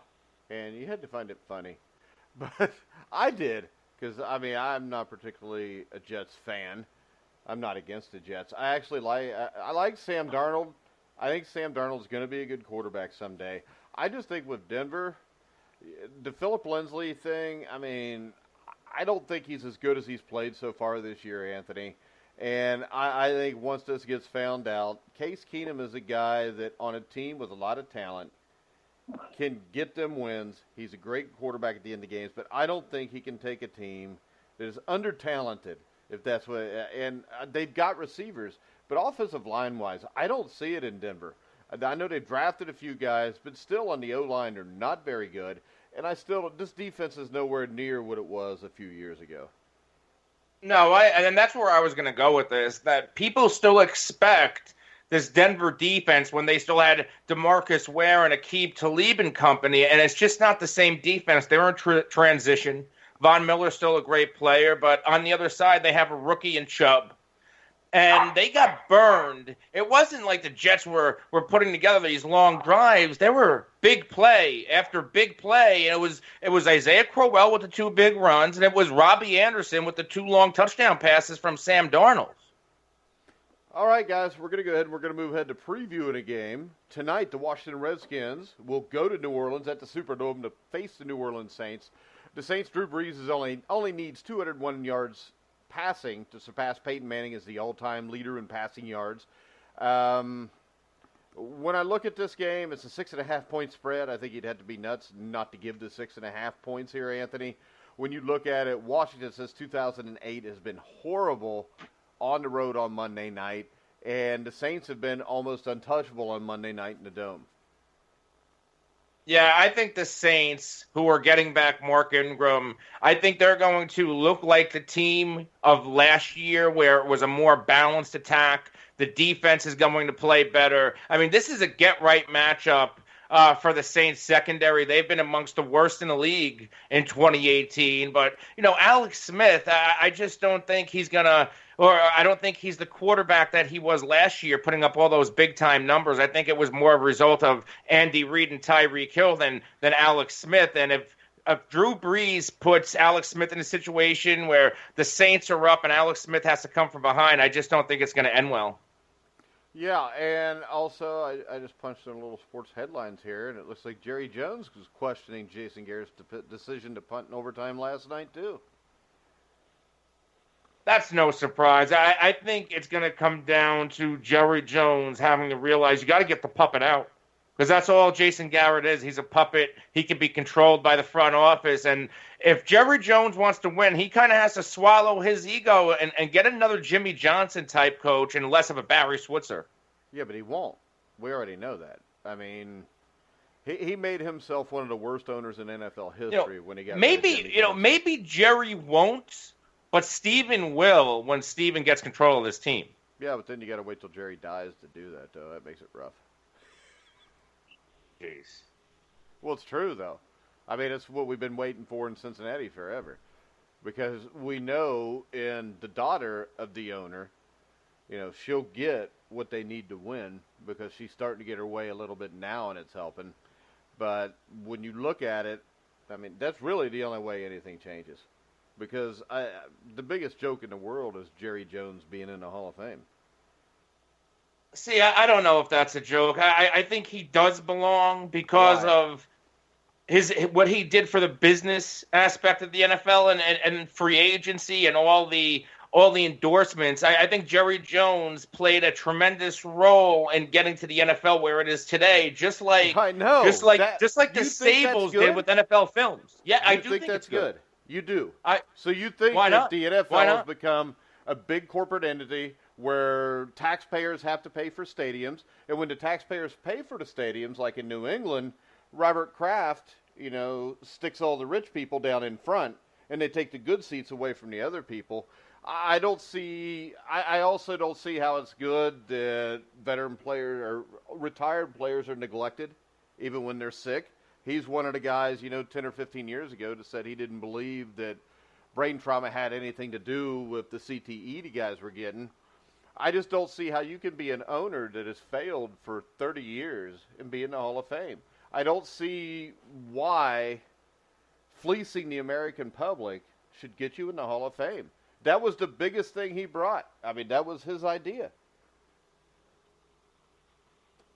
S2: and you had to find it funny. But I did, because, I mean, I'm not particularly a Jets fan. I'm not against the Jets. I actually like Sam Darnold. I think Sam Darnold's going to be a good quarterback someday. I just think with Denver, the Philip Lindsay thing, I mean, I don't think he's as good as he's played so far this year, Anthony. And I think once this gets found out, Case Keenum is a guy that on a team with a lot of talent can get them wins. He's a great quarterback at the end of games, but I don't think he can take a team that is under-talented, if that's what – and they've got receivers. But offensive line-wise, I don't see it in Denver. I know they've drafted a few guys, but still on the O-line they're not very good. And this defense is nowhere near what it was a few years ago.
S4: No, and that's where I was going to go with this, that people still expect this Denver defense when they still had DeMarcus Ware and Aqib Talib and company, and it's just not the same defense. They're in transition. Von Miller's still a great player, but on the other side, they have a rookie in Chubb. And they got burned. It wasn't like the Jets were putting together these long drives. They were big play after big play. And it was Isaiah Crowell with the 2 big runs, and it was Robbie Anderson with the 2 long touchdown passes from Sam Darnold.
S2: All right, guys, we're going to go ahead and we're going to move ahead to previewing a game. Tonight, the Washington Redskins will go to New Orleans at the Superdome to face the New Orleans Saints. The Saints' Drew Brees only needs 201 yards passing to surpass Peyton Manning as the all-time leader in passing yards. When I look at this game, it's a 6.5-point spread. I think you'd have to be nuts not to give the 6.5 points here, Anthony. When you look at it, Washington since 2008 has been horrible on the road on Monday night, and the Saints have been almost untouchable on Monday night in the Dome.
S4: Yeah, I think the Saints, who are getting back Mark Ingram, I think they're going to look like the team of last year where it was a more balanced attack. The defense is going to play better. I mean, this is a get-right matchup for the Saints secondary. They've been amongst the worst in the league in 2018. But, Alex Smith, I just don't think he's going to – or I don't think he's the quarterback that he was last year, putting up all those big-time numbers. I think it was more of a result of Andy Reid and Tyreek Hill than Alex Smith. And if Drew Brees puts Alex Smith in a situation where the Saints are up and Alex Smith has to come from behind, I just don't think it's going to end well.
S2: Yeah, and also I just punched in a little sports headlines here, and it looks like Jerry Jones was questioning Jason Garrett's decision to punt in overtime last night, too.
S4: That's no surprise. I think it's going to come down to Jerry Jones having to realize you got to get the puppet out, because that's all Jason Garrett is. He's a puppet. He can be controlled by the front office. And if Jerry Jones wants to win, he kind of has to swallow his ego and get another Jimmy Johnson type coach and less of a Barry Switzer.
S2: Yeah, but he won't. We already know that. I mean, he made himself one of the worst owners in NFL history when he got
S4: maybe Jerry won't. But Steven will when Steven gets control of this team.
S2: Yeah, but then you got to wait till Jerry dies to do that, though. That makes it rough.
S4: Jeez.
S2: Well, it's true, though. I mean, it's what we've been waiting for in Cincinnati forever. Because we know in the daughter of the owner, she'll get what they need to win because she's starting to get her way a little bit now, and it's helping. But when you look at it, I mean, that's really the only way anything changes. Because the biggest joke in the world is Jerry Jones being in the Hall of Fame.
S4: See, I don't know if that's a joke. I think he does belong because of what he did for the business aspect of the NFL and free agency and all the endorsements. I think Jerry Jones played a tremendous role in getting to the NFL where it is today. Just like the Sables did with NFL Films. Yeah, I do think
S2: that's
S4: it's good.
S2: You do. So you think that the NFL has become a big corporate entity where taxpayers have to pay for stadiums, and when the taxpayers pay for the stadiums, like in New England, Robert Kraft, sticks all the rich people down in front, and they take the good seats away from the other people. I also don't see how it's good that veteran players or retired players are neglected, even when they're sick. He's one of the guys, 10 or 15 years ago that said he didn't believe that brain trauma had anything to do with the CTE the guys were getting. I just don't see how you can be an owner that has failed for 30 years and be in the Hall of Fame. I don't see why fleecing the American public should get you in the Hall of Fame. That was the biggest thing he brought. I mean, that was his idea.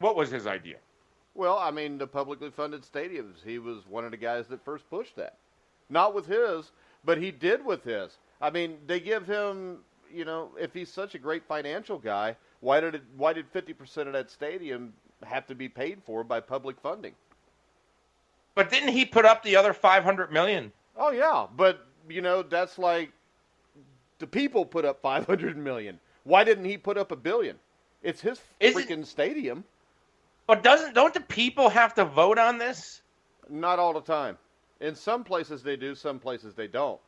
S4: What was his idea?
S2: Well, I mean, the publicly funded stadiums. He was one of the guys that first pushed that. Not with his, but he did with his. I mean, they give him, if he's such a great financial guy, why did 50% of that stadium have to be paid for by public funding?
S4: But didn't he put up the other $500 million?
S2: Oh, yeah, but, that's like the people put up $500 million. Why didn't he put up $1 billion? It's his freaking stadium.
S4: But don't the people have to vote on this?
S2: Not all the time. In some places they do, some places they don't.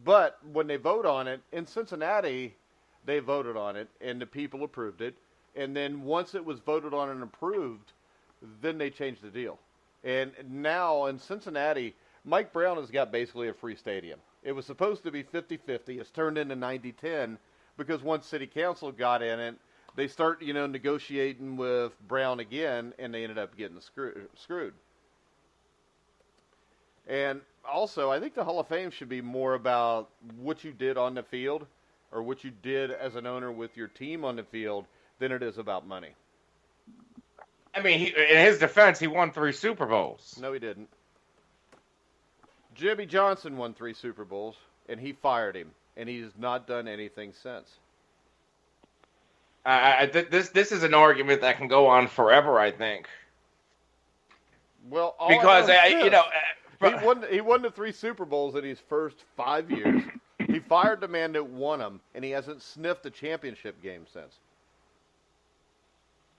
S2: But when they vote on it, in Cincinnati, they voted on it, and the people approved it. And then once it was voted on and approved, then they changed the deal. And now in Cincinnati, Mike Brown has got basically a free stadium. It was supposed to be 50-50. It's turned into 90-10 because once city council got in it, they start, negotiating with Brown again, and they ended up getting screwed. And also, I think the Hall of Fame should be more about what you did on the field or what you did as an owner with your team on the field than it is about money.
S4: I mean, in his defense, he won 3 Super Bowls.
S2: No, he didn't. Jimmy Johnson won 3 Super Bowls, and he fired him, and he's not done anything since.
S4: This is an argument that can go on forever, I think.
S2: Well,
S4: because
S2: he won the 3 Super Bowls in his first 5 years. He fired the man that won them, and he hasn't sniffed a championship game since.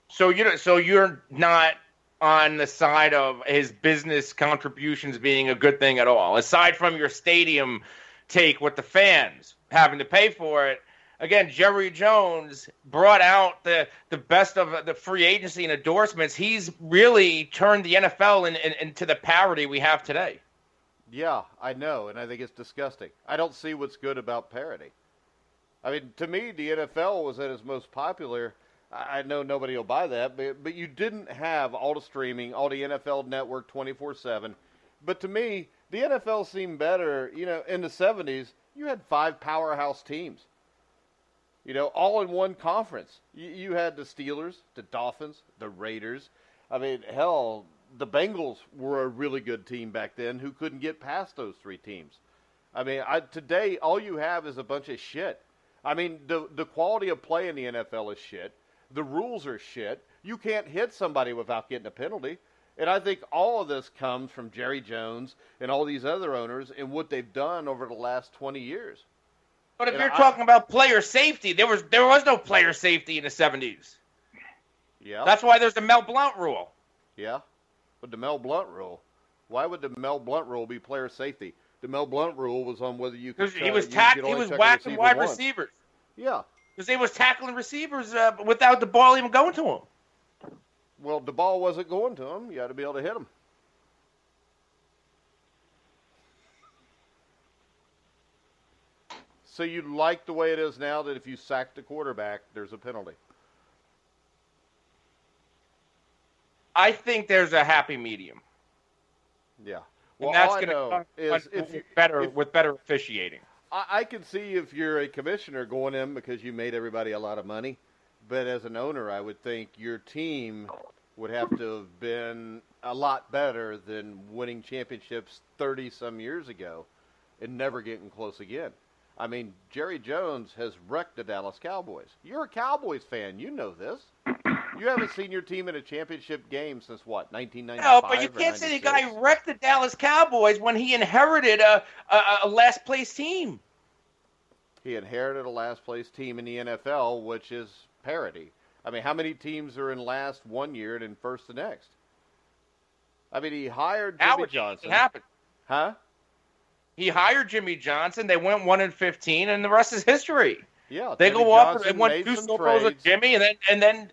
S4: So you're not on the side of his business contributions being a good thing at all, aside from your stadium take with the fans having to pay for it. Again, Jerry Jones brought out the best of the free agency and endorsements. He's really turned the NFL into the parody we have today.
S2: Yeah, I know, and I think it's disgusting. I don't see what's good about parody. I mean, to me, the NFL was at its most popular. I know nobody will buy that, but you didn't have all the streaming, all the NFL Network 24/7. But to me, the NFL seemed better. In the 70s, you had 5 powerhouse teams. All in one conference. You had the Steelers, the Dolphins, the Raiders. I mean, hell, the Bengals were a really good team back then who couldn't get past those 3 teams. I mean, today, all you have is a bunch of shit. I mean, the quality of play in the NFL is shit. The rules are shit. You can't hit somebody without getting a penalty. And I think all of this comes from Jerry Jones and all these other owners and what they've done over the last 20 years.
S4: But if you're talking about player safety, there was no player safety in the 70s.
S2: Yeah.
S4: That's why there's the Mel Blount rule.
S2: Yeah. But the Mel Blount rule, why would the Mel Blount rule be player safety? The Mel Blount rule was on whether you could.
S4: He was whacking wide receivers.
S2: Yeah.
S4: Because he was tackling receivers without the ball even going to him.
S2: Well, the ball wasn't going to him. You had to be able to hit him. So you like the way it is now that if you sack the quarterback, there's a penalty?
S4: I think there's a happy medium.
S2: Yeah. Well,
S4: and that's
S2: going to
S4: come with better officiating.
S2: I can see if you're a commissioner going in because you made everybody a lot of money. But as an owner, I would think your team would have to have been a lot better than winning championships 30-some years ago and never getting close again. I mean, Jerry Jones has wrecked the Dallas Cowboys. You're a Cowboys fan. You know this. You haven't seen your team in a championship game since, what, 1995?
S4: No, but you can't say the guy wrecked the Dallas Cowboys when he inherited a last-place team.
S2: He inherited a last-place team in the NFL, which is parity. I mean, how many teams are in last one year and in first the next? I mean, he hired Jimmy Johnson.
S4: It happened.
S2: Huh?
S4: He hired Jimmy Johnson. They went 1-15, and the rest is history.
S2: Yeah,
S4: they go off and won 2 Super Bowls with Jimmy, and then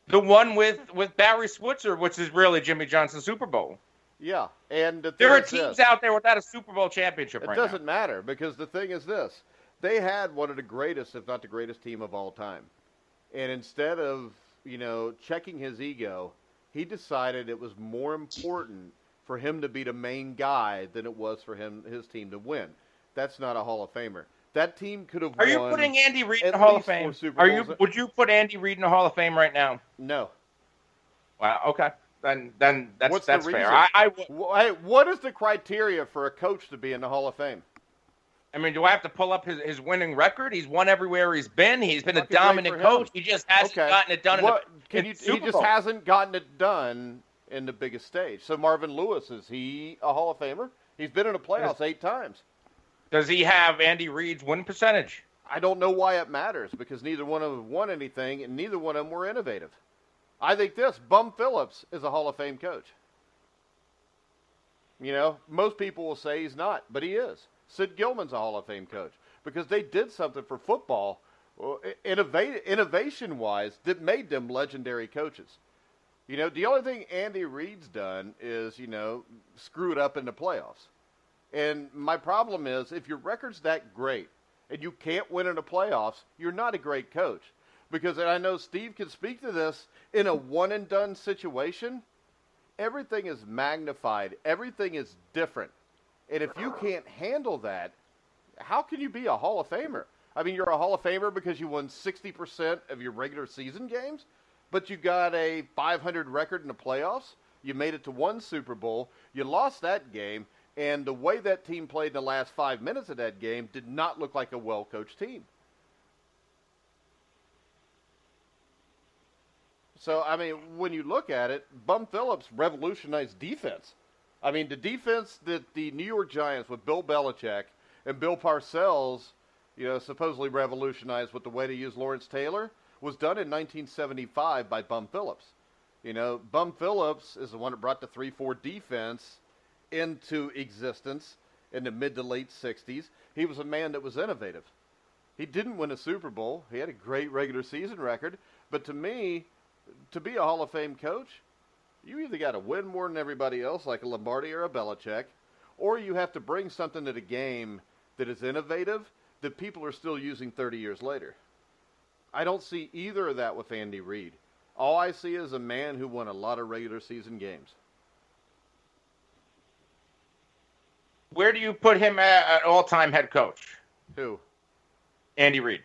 S4: the one with Barry Switzer, which is really Jimmy Johnson's Super Bowl.
S2: Yeah, and
S4: there are teams out there without a Super Bowl championship right now.
S2: It doesn't matter because the thing is this: they had one of the greatest, if not the greatest, team of all time, and instead of checking his ego, he decided it was more important for him to be the main guy than it was for his team to win. That's not a Hall of Famer. That team could have won.
S4: Are you putting Andy Reid in the Hall of Fame? Would you put Andy Reid in the Hall of Fame right now?
S2: No.
S4: Wow. Okay. Then that's fair.
S2: What is the criteria for a coach to be in the Hall of Fame?
S4: I mean, do I have to pull up his winning record? He's won everywhere he's been. He's been a dominant coach. He just hasn't gotten it done
S2: He just hasn't gotten it done in the biggest stage. So Marvin Lewis, is he a Hall of Famer? He's been in the playoffs 8 times.
S4: Does he have Andy Reid's win percentage?
S2: I don't know why it matters because neither one of them won anything and neither one of them were innovative. I think Bum Phillips is a Hall of Fame coach. Most people will say he's not, but he is. Sid Gilman's a Hall of Fame coach because they did something for football Well, innovation-wise, that made them legendary coaches. You know, the only thing Andy Reid's done is, screw it up in the playoffs. And my problem is, if your record's that great and you can't win in the playoffs, you're not a great coach. Because, and I know Steve can speak to this, in a one-and-done situation, everything is magnified. Everything is different. And if you can't handle that, how can you be a Hall of Famer? I mean, you're a Hall of Famer because you won 60% of your regular season games, but you got a 500 record in the playoffs. You made it to one Super Bowl. You lost that game, and the way that team played in the last 5 minutes of that game did not look like a well-coached team. So, I mean, when you look at it, Bum Phillips revolutionized defense. I mean, the defense that the New York Giants with Bill Belichick and Bill Parcells, supposedly revolutionized with the way to use Lawrence Taylor, was done in 1975 by Bum Phillips. Bum Phillips is the one that brought the 3-4 defense into existence in the mid to late 60s. He was a man that was innovative. He didn't win a Super Bowl. He had a great regular season record. But to me, to be a Hall of Fame coach, you either got to win more than everybody else, like a Lombardi or a Belichick, or you have to bring something to the game that is innovative that people are still using 30 years later. I don't see either of that with Andy Reid. All I see is a man who won a lot of regular season games.
S4: Where do you put him at all-time head coach?
S2: Who?
S4: Andy Reid.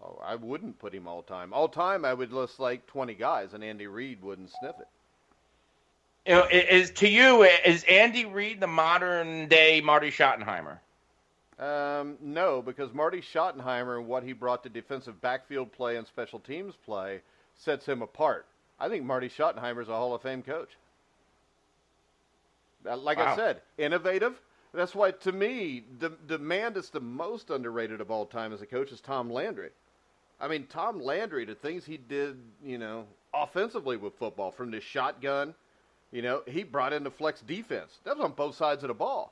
S2: Oh, I wouldn't put him all-time. All-time, I would list like 20 guys, and Andy Reid wouldn't sniff it.
S4: Is Andy Reid the modern-day Marty Schottenheimer?
S2: No, because Marty Schottenheimer and what he brought to defensive backfield play and special teams play sets him apart. I think Marty Schottenheimer is a Hall of Fame coach. Like
S4: Wow.
S2: I said, innovative. That's why, to me, the man that's the most underrated of all time as a coach is Tom Landry. I mean, Tom Landry, the things he did, offensively with football, from the shotgun, he brought in the flex defense. That was on both sides of the ball.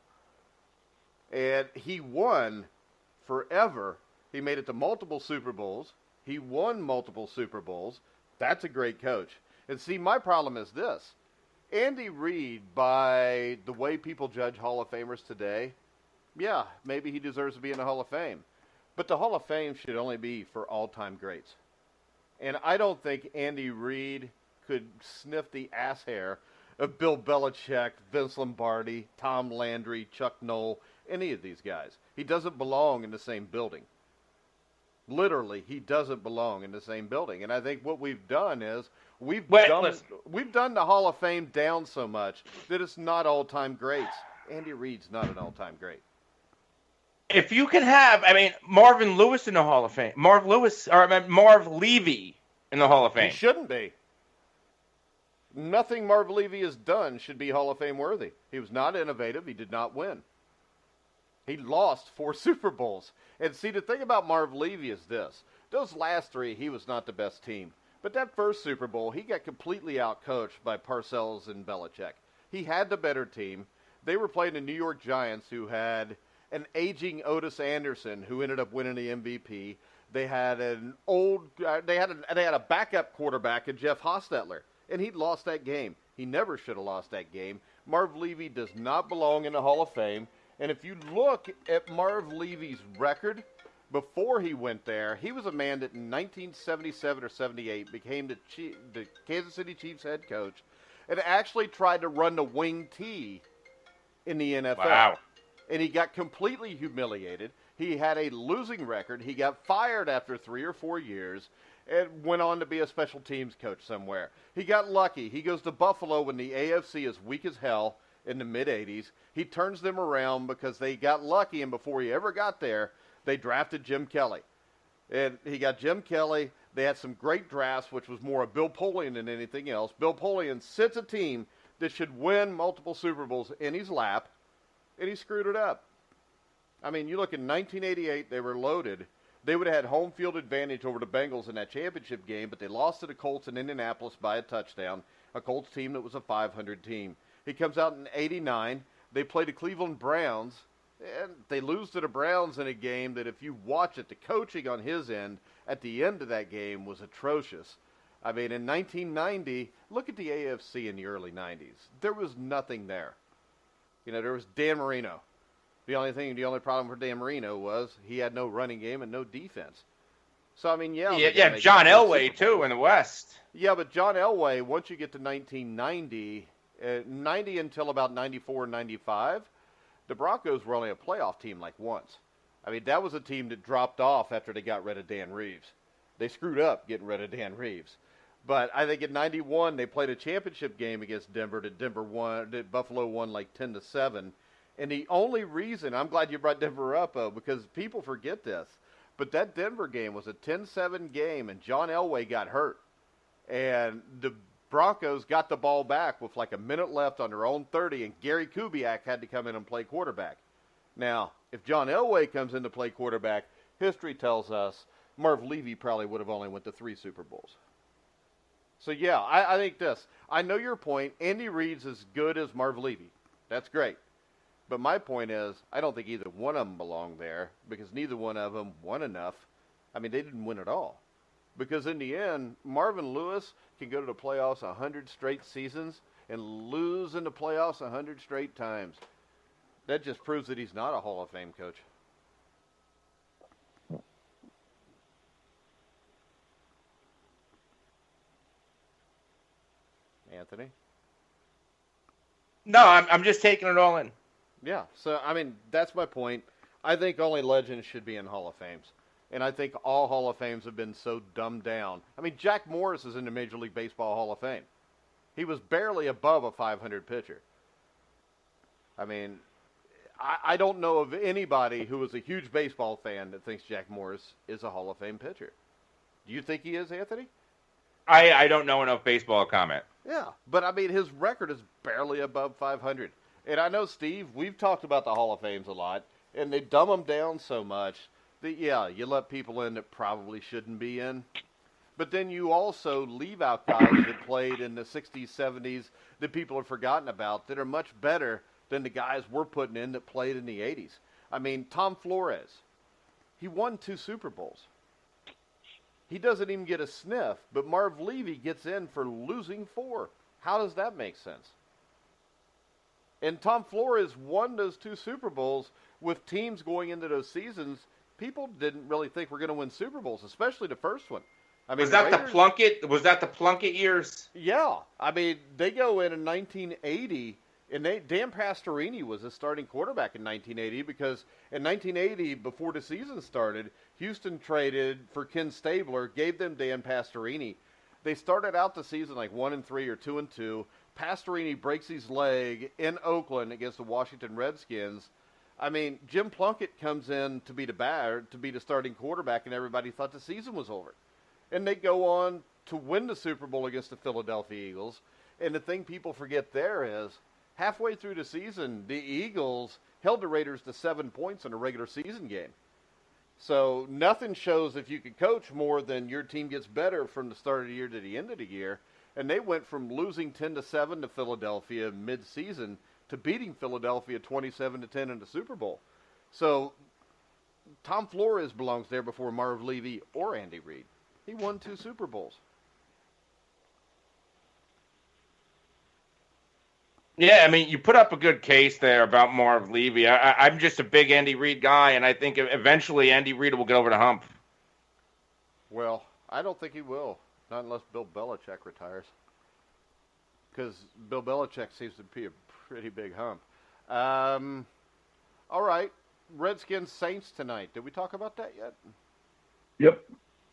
S2: And he won forever. He made it to multiple Super Bowls. He won multiple Super Bowls. That's a great coach. And see, my problem is this. Andy Reid, by the way people judge Hall of Famers today, yeah, maybe he deserves to be in the Hall of Fame. But the Hall of Fame should only be for all-time greats. And I don't think Andy Reid could sniff the ass hair of Bill Belichick, Vince Lombardi, Tom Landry, Chuck Noll, any of these guys. He doesn't belong in the same building. Literally, he doesn't belong in the same building. And I think what we've done is we've done the Hall of Fame down so much that it's not all-time greats. Andy Reid's not an all-time great.
S4: If you can have, Marvin Lewis in the Hall of Fame, Marv Levy in the Hall of Fame.
S2: He shouldn't be. Nothing Marv Levy has done should be Hall of Fame worthy. He was not innovative. He did not win. He lost 4 Super Bowls. And see, the thing about Marv Levy is this. Those last 3, he was not the best team. But that first Super Bowl, he got completely outcoached by Parcells and Belichick. He had the better team. They were playing the New York Giants, who had an aging Otis Anderson, who ended up winning the MVP. They had they had a backup quarterback in Jeff Hostetler, and he'd lost that game. He never should have lost that game. Marv Levy does not belong in the Hall of Fame. And if you look at Marv Levy's record, before he went there, he was a man that in 1977 or 78 became the Kansas City Chiefs head coach and actually tried to run the wing T in the NFL.
S4: Wow.
S2: And he got completely humiliated. He had a losing record. He got fired after 3 or 4 years and went on to be a special teams coach somewhere. He got lucky. He goes to Buffalo when the AFC is weak as hell in the mid-'80s. He turns them around because they got lucky, and before he ever got there, they drafted Jim Kelly. And he got Jim Kelly. They had some great drafts, which was more of Bill Polian than anything else. Bill Polian sits a team that should win multiple Super Bowls in his lap, and he screwed it up. I mean, you look in 1988, they were loaded. They would have had home field advantage over the Bengals in that championship game, but they lost to the Colts in Indianapolis by a touchdown, a Colts team that was a 500 team. He comes out in 89. They play the Cleveland Browns, And they lose to the Browns in a game that if you watch it, the coaching on his end at the end of that game was atrocious. I mean, in 1990, look at the AFC in the early 90s. There was nothing there. You know, there was Dan Marino. The only problem for Dan Marino was he had no running game and no defense. So, I mean,
S4: yeah, John Elway, too, in the West.
S2: Yeah, but John Elway, once you get to 1990, 90 until about 94, 95, the Broncos were only a playoff team like once. I mean, that was a team that dropped off after they got rid of Dan Reeves. They screwed up getting rid of Dan Reeves. But I think in 91, they played a championship game against Denver that Buffalo won like 10-7. And the only reason, I'm glad you brought Denver up, because people forget this, but that Denver game was a 10-7 game, and John Elway got hurt. And the Broncos got the ball back with like a minute left on their own 30, and Gary Kubiak had to come in and play quarterback. Now, if John Elway comes in to play quarterback, history tells us Marv Levy probably would have only went to 3 Super Bowls. So, yeah, I think this. I know your point. Andy Reid's as good as Marv Levy. That's great. But my point is, I don't think either one of them belong there because neither one of them won enough. I mean, they didn't win at all. Because in the end, Marvin Lewis can go to the playoffs 100 straight seasons and lose in the playoffs 100 straight times. That just proves that he's not a Hall of Fame coach. Anthony?
S4: No, I'm just taking it all in.
S2: Yeah, so, I mean, that's my point. I think only legends should be in Hall of Fames. And I think all Hall of Fames have been so dumbed down. I mean, Jack Morris is in the Major League Baseball Hall of Fame. He was barely above a 500 pitcher. I mean, I don't know of anybody who is a huge baseball fan that thinks Jack Morris is a Hall of Fame pitcher. Do you think he is, Anthony?
S4: I don't know enough baseball to comment.
S2: Yeah, but I mean, his record is barely above 500. And I know, Steve, we've talked about the Hall of Fames a lot, and they dumb them down so much that, yeah, you let people in that probably shouldn't be in. But then you also leave out guys that played in the 60s, 70s that people have forgotten about that are much better than the guys we're putting in that played in the 80s. I mean, Tom Flores, he won 2 Super Bowls. He doesn't even get a sniff, but Marv Levy gets in for losing 4. How does that make sense? And Tom Flores won those 2 Super Bowls with teams going into those seasons. People didn't really think we're going to win Super Bowls, especially the first one. I mean,
S4: was that the Plunkett years?
S2: Yeah. I mean, they go in 1980, and Dan Pastorini was a starting quarterback in 1980 because in 1980, before the season started, Houston traded for Ken Stabler, gave them Dan Pastorini. They started out the season like 1-3 or 2-2. Pastorini breaks his leg in Oakland against the Washington Redskins. I mean, Jim Plunkett comes in to be the starting quarterback, and everybody thought the season was over. And they go on to win the Super Bowl against the Philadelphia Eagles. And the thing people forget there is, halfway through the season, the Eagles held the Raiders to 7 points in a regular season game. So nothing shows if you can coach more than your team gets better from the start of the year to the end of the year. And they went from losing 10-7 to Philadelphia mid-season to beating Philadelphia 27-10 in the Super Bowl. So Tom Flores belongs there before Marv Levy or Andy Reid. He won 2 Super Bowls.
S4: Yeah, I mean, you put up a good case there about Marv Levy. I'm just a big Andy Reid guy, and I think eventually Andy Reid will get over the hump.
S2: Well, I don't think he will. Not unless Bill Belichick retires. Because Bill Belichick seems to be a pretty big hump. All right. Redskins Saints tonight. Did we talk about that yet?
S3: Yep.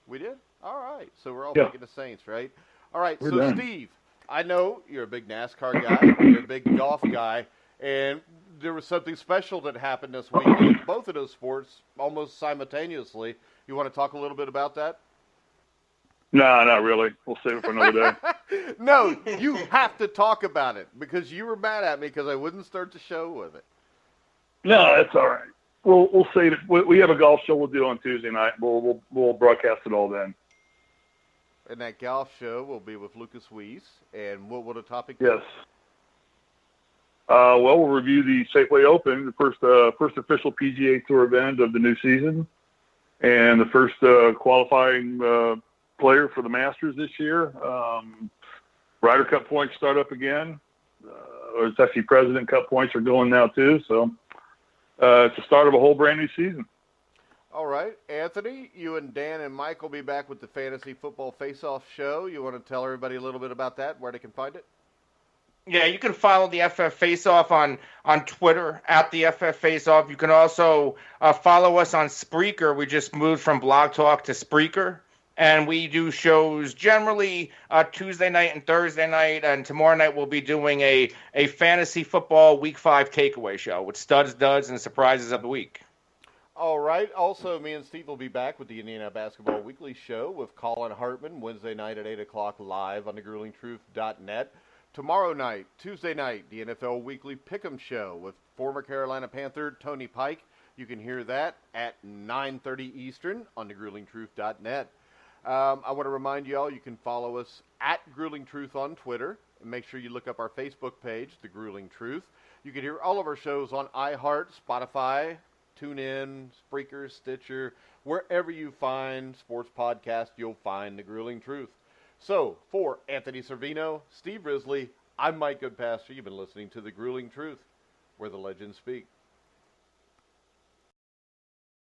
S2: We did? All right. So we're all
S3: Yeah.
S2: picking the Saints, right? All right.
S3: We're
S2: so,
S3: done.
S2: Steve, I know you're a big NASCAR guy. You're a big golf guy. And there was something special that happened this week in both of those sports almost simultaneously. You want to talk a little bit about that?
S3: No, not really. We'll save it for another day.
S2: No, you have to talk about it because you were mad at me because I wouldn't start the show with it.
S3: No, that's all right. We'll save it. We have a golf show we'll do on Tuesday night. We'll broadcast it all then.
S2: And that golf show will be with Lucas Weiss. And what will the topic be?
S3: Yes. Well, we'll review the Safeway Open, the first official PGA Tour event of the new season, and the first qualifying player for the Masters this year. Ryder Cup points start up again. It's actually President Cup points are going now too. So it's the start of a whole brand new season.
S2: All right, Anthony, you and Dan and Mike will be back with the Fantasy Football Faceoff show. You want to tell everybody a little bit about that, where they can find it?
S4: Yeah, you can follow the FF Faceoff on Twitter at the FF Faceoff. You can also follow us on Spreaker. We just moved from Blog Talk to Spreaker, and we do shows generally Tuesday night and Thursday night. And tomorrow night we'll be doing a fantasy football Week 5 takeaway show with studs, duds, and surprises of the week.
S2: All right. Also, me and Steve will be back with the Indiana Basketball Weekly Show with Colin Hartman Wednesday night at 8 o'clock live on thegruelingtruth.net. Tomorrow night, Tuesday night, the NFL Weekly Pick'em Show with former Carolina Panther Tony Pike. You can hear that at 9:30 Eastern on thegruelingtruth.net. I want to remind you all, you can follow us at Grueling Truth on Twitter. And make sure you look up our Facebook page, The Grueling Truth. You can hear all of our shows on iHeart, Spotify, TuneIn, Spreaker, Stitcher. Wherever you find sports podcasts, you'll find The Grueling Truth. So, for Anthony Cervino, Steve Risley, I'm Mike Goodpaster. You've been listening to The Grueling Truth, where the legends speak.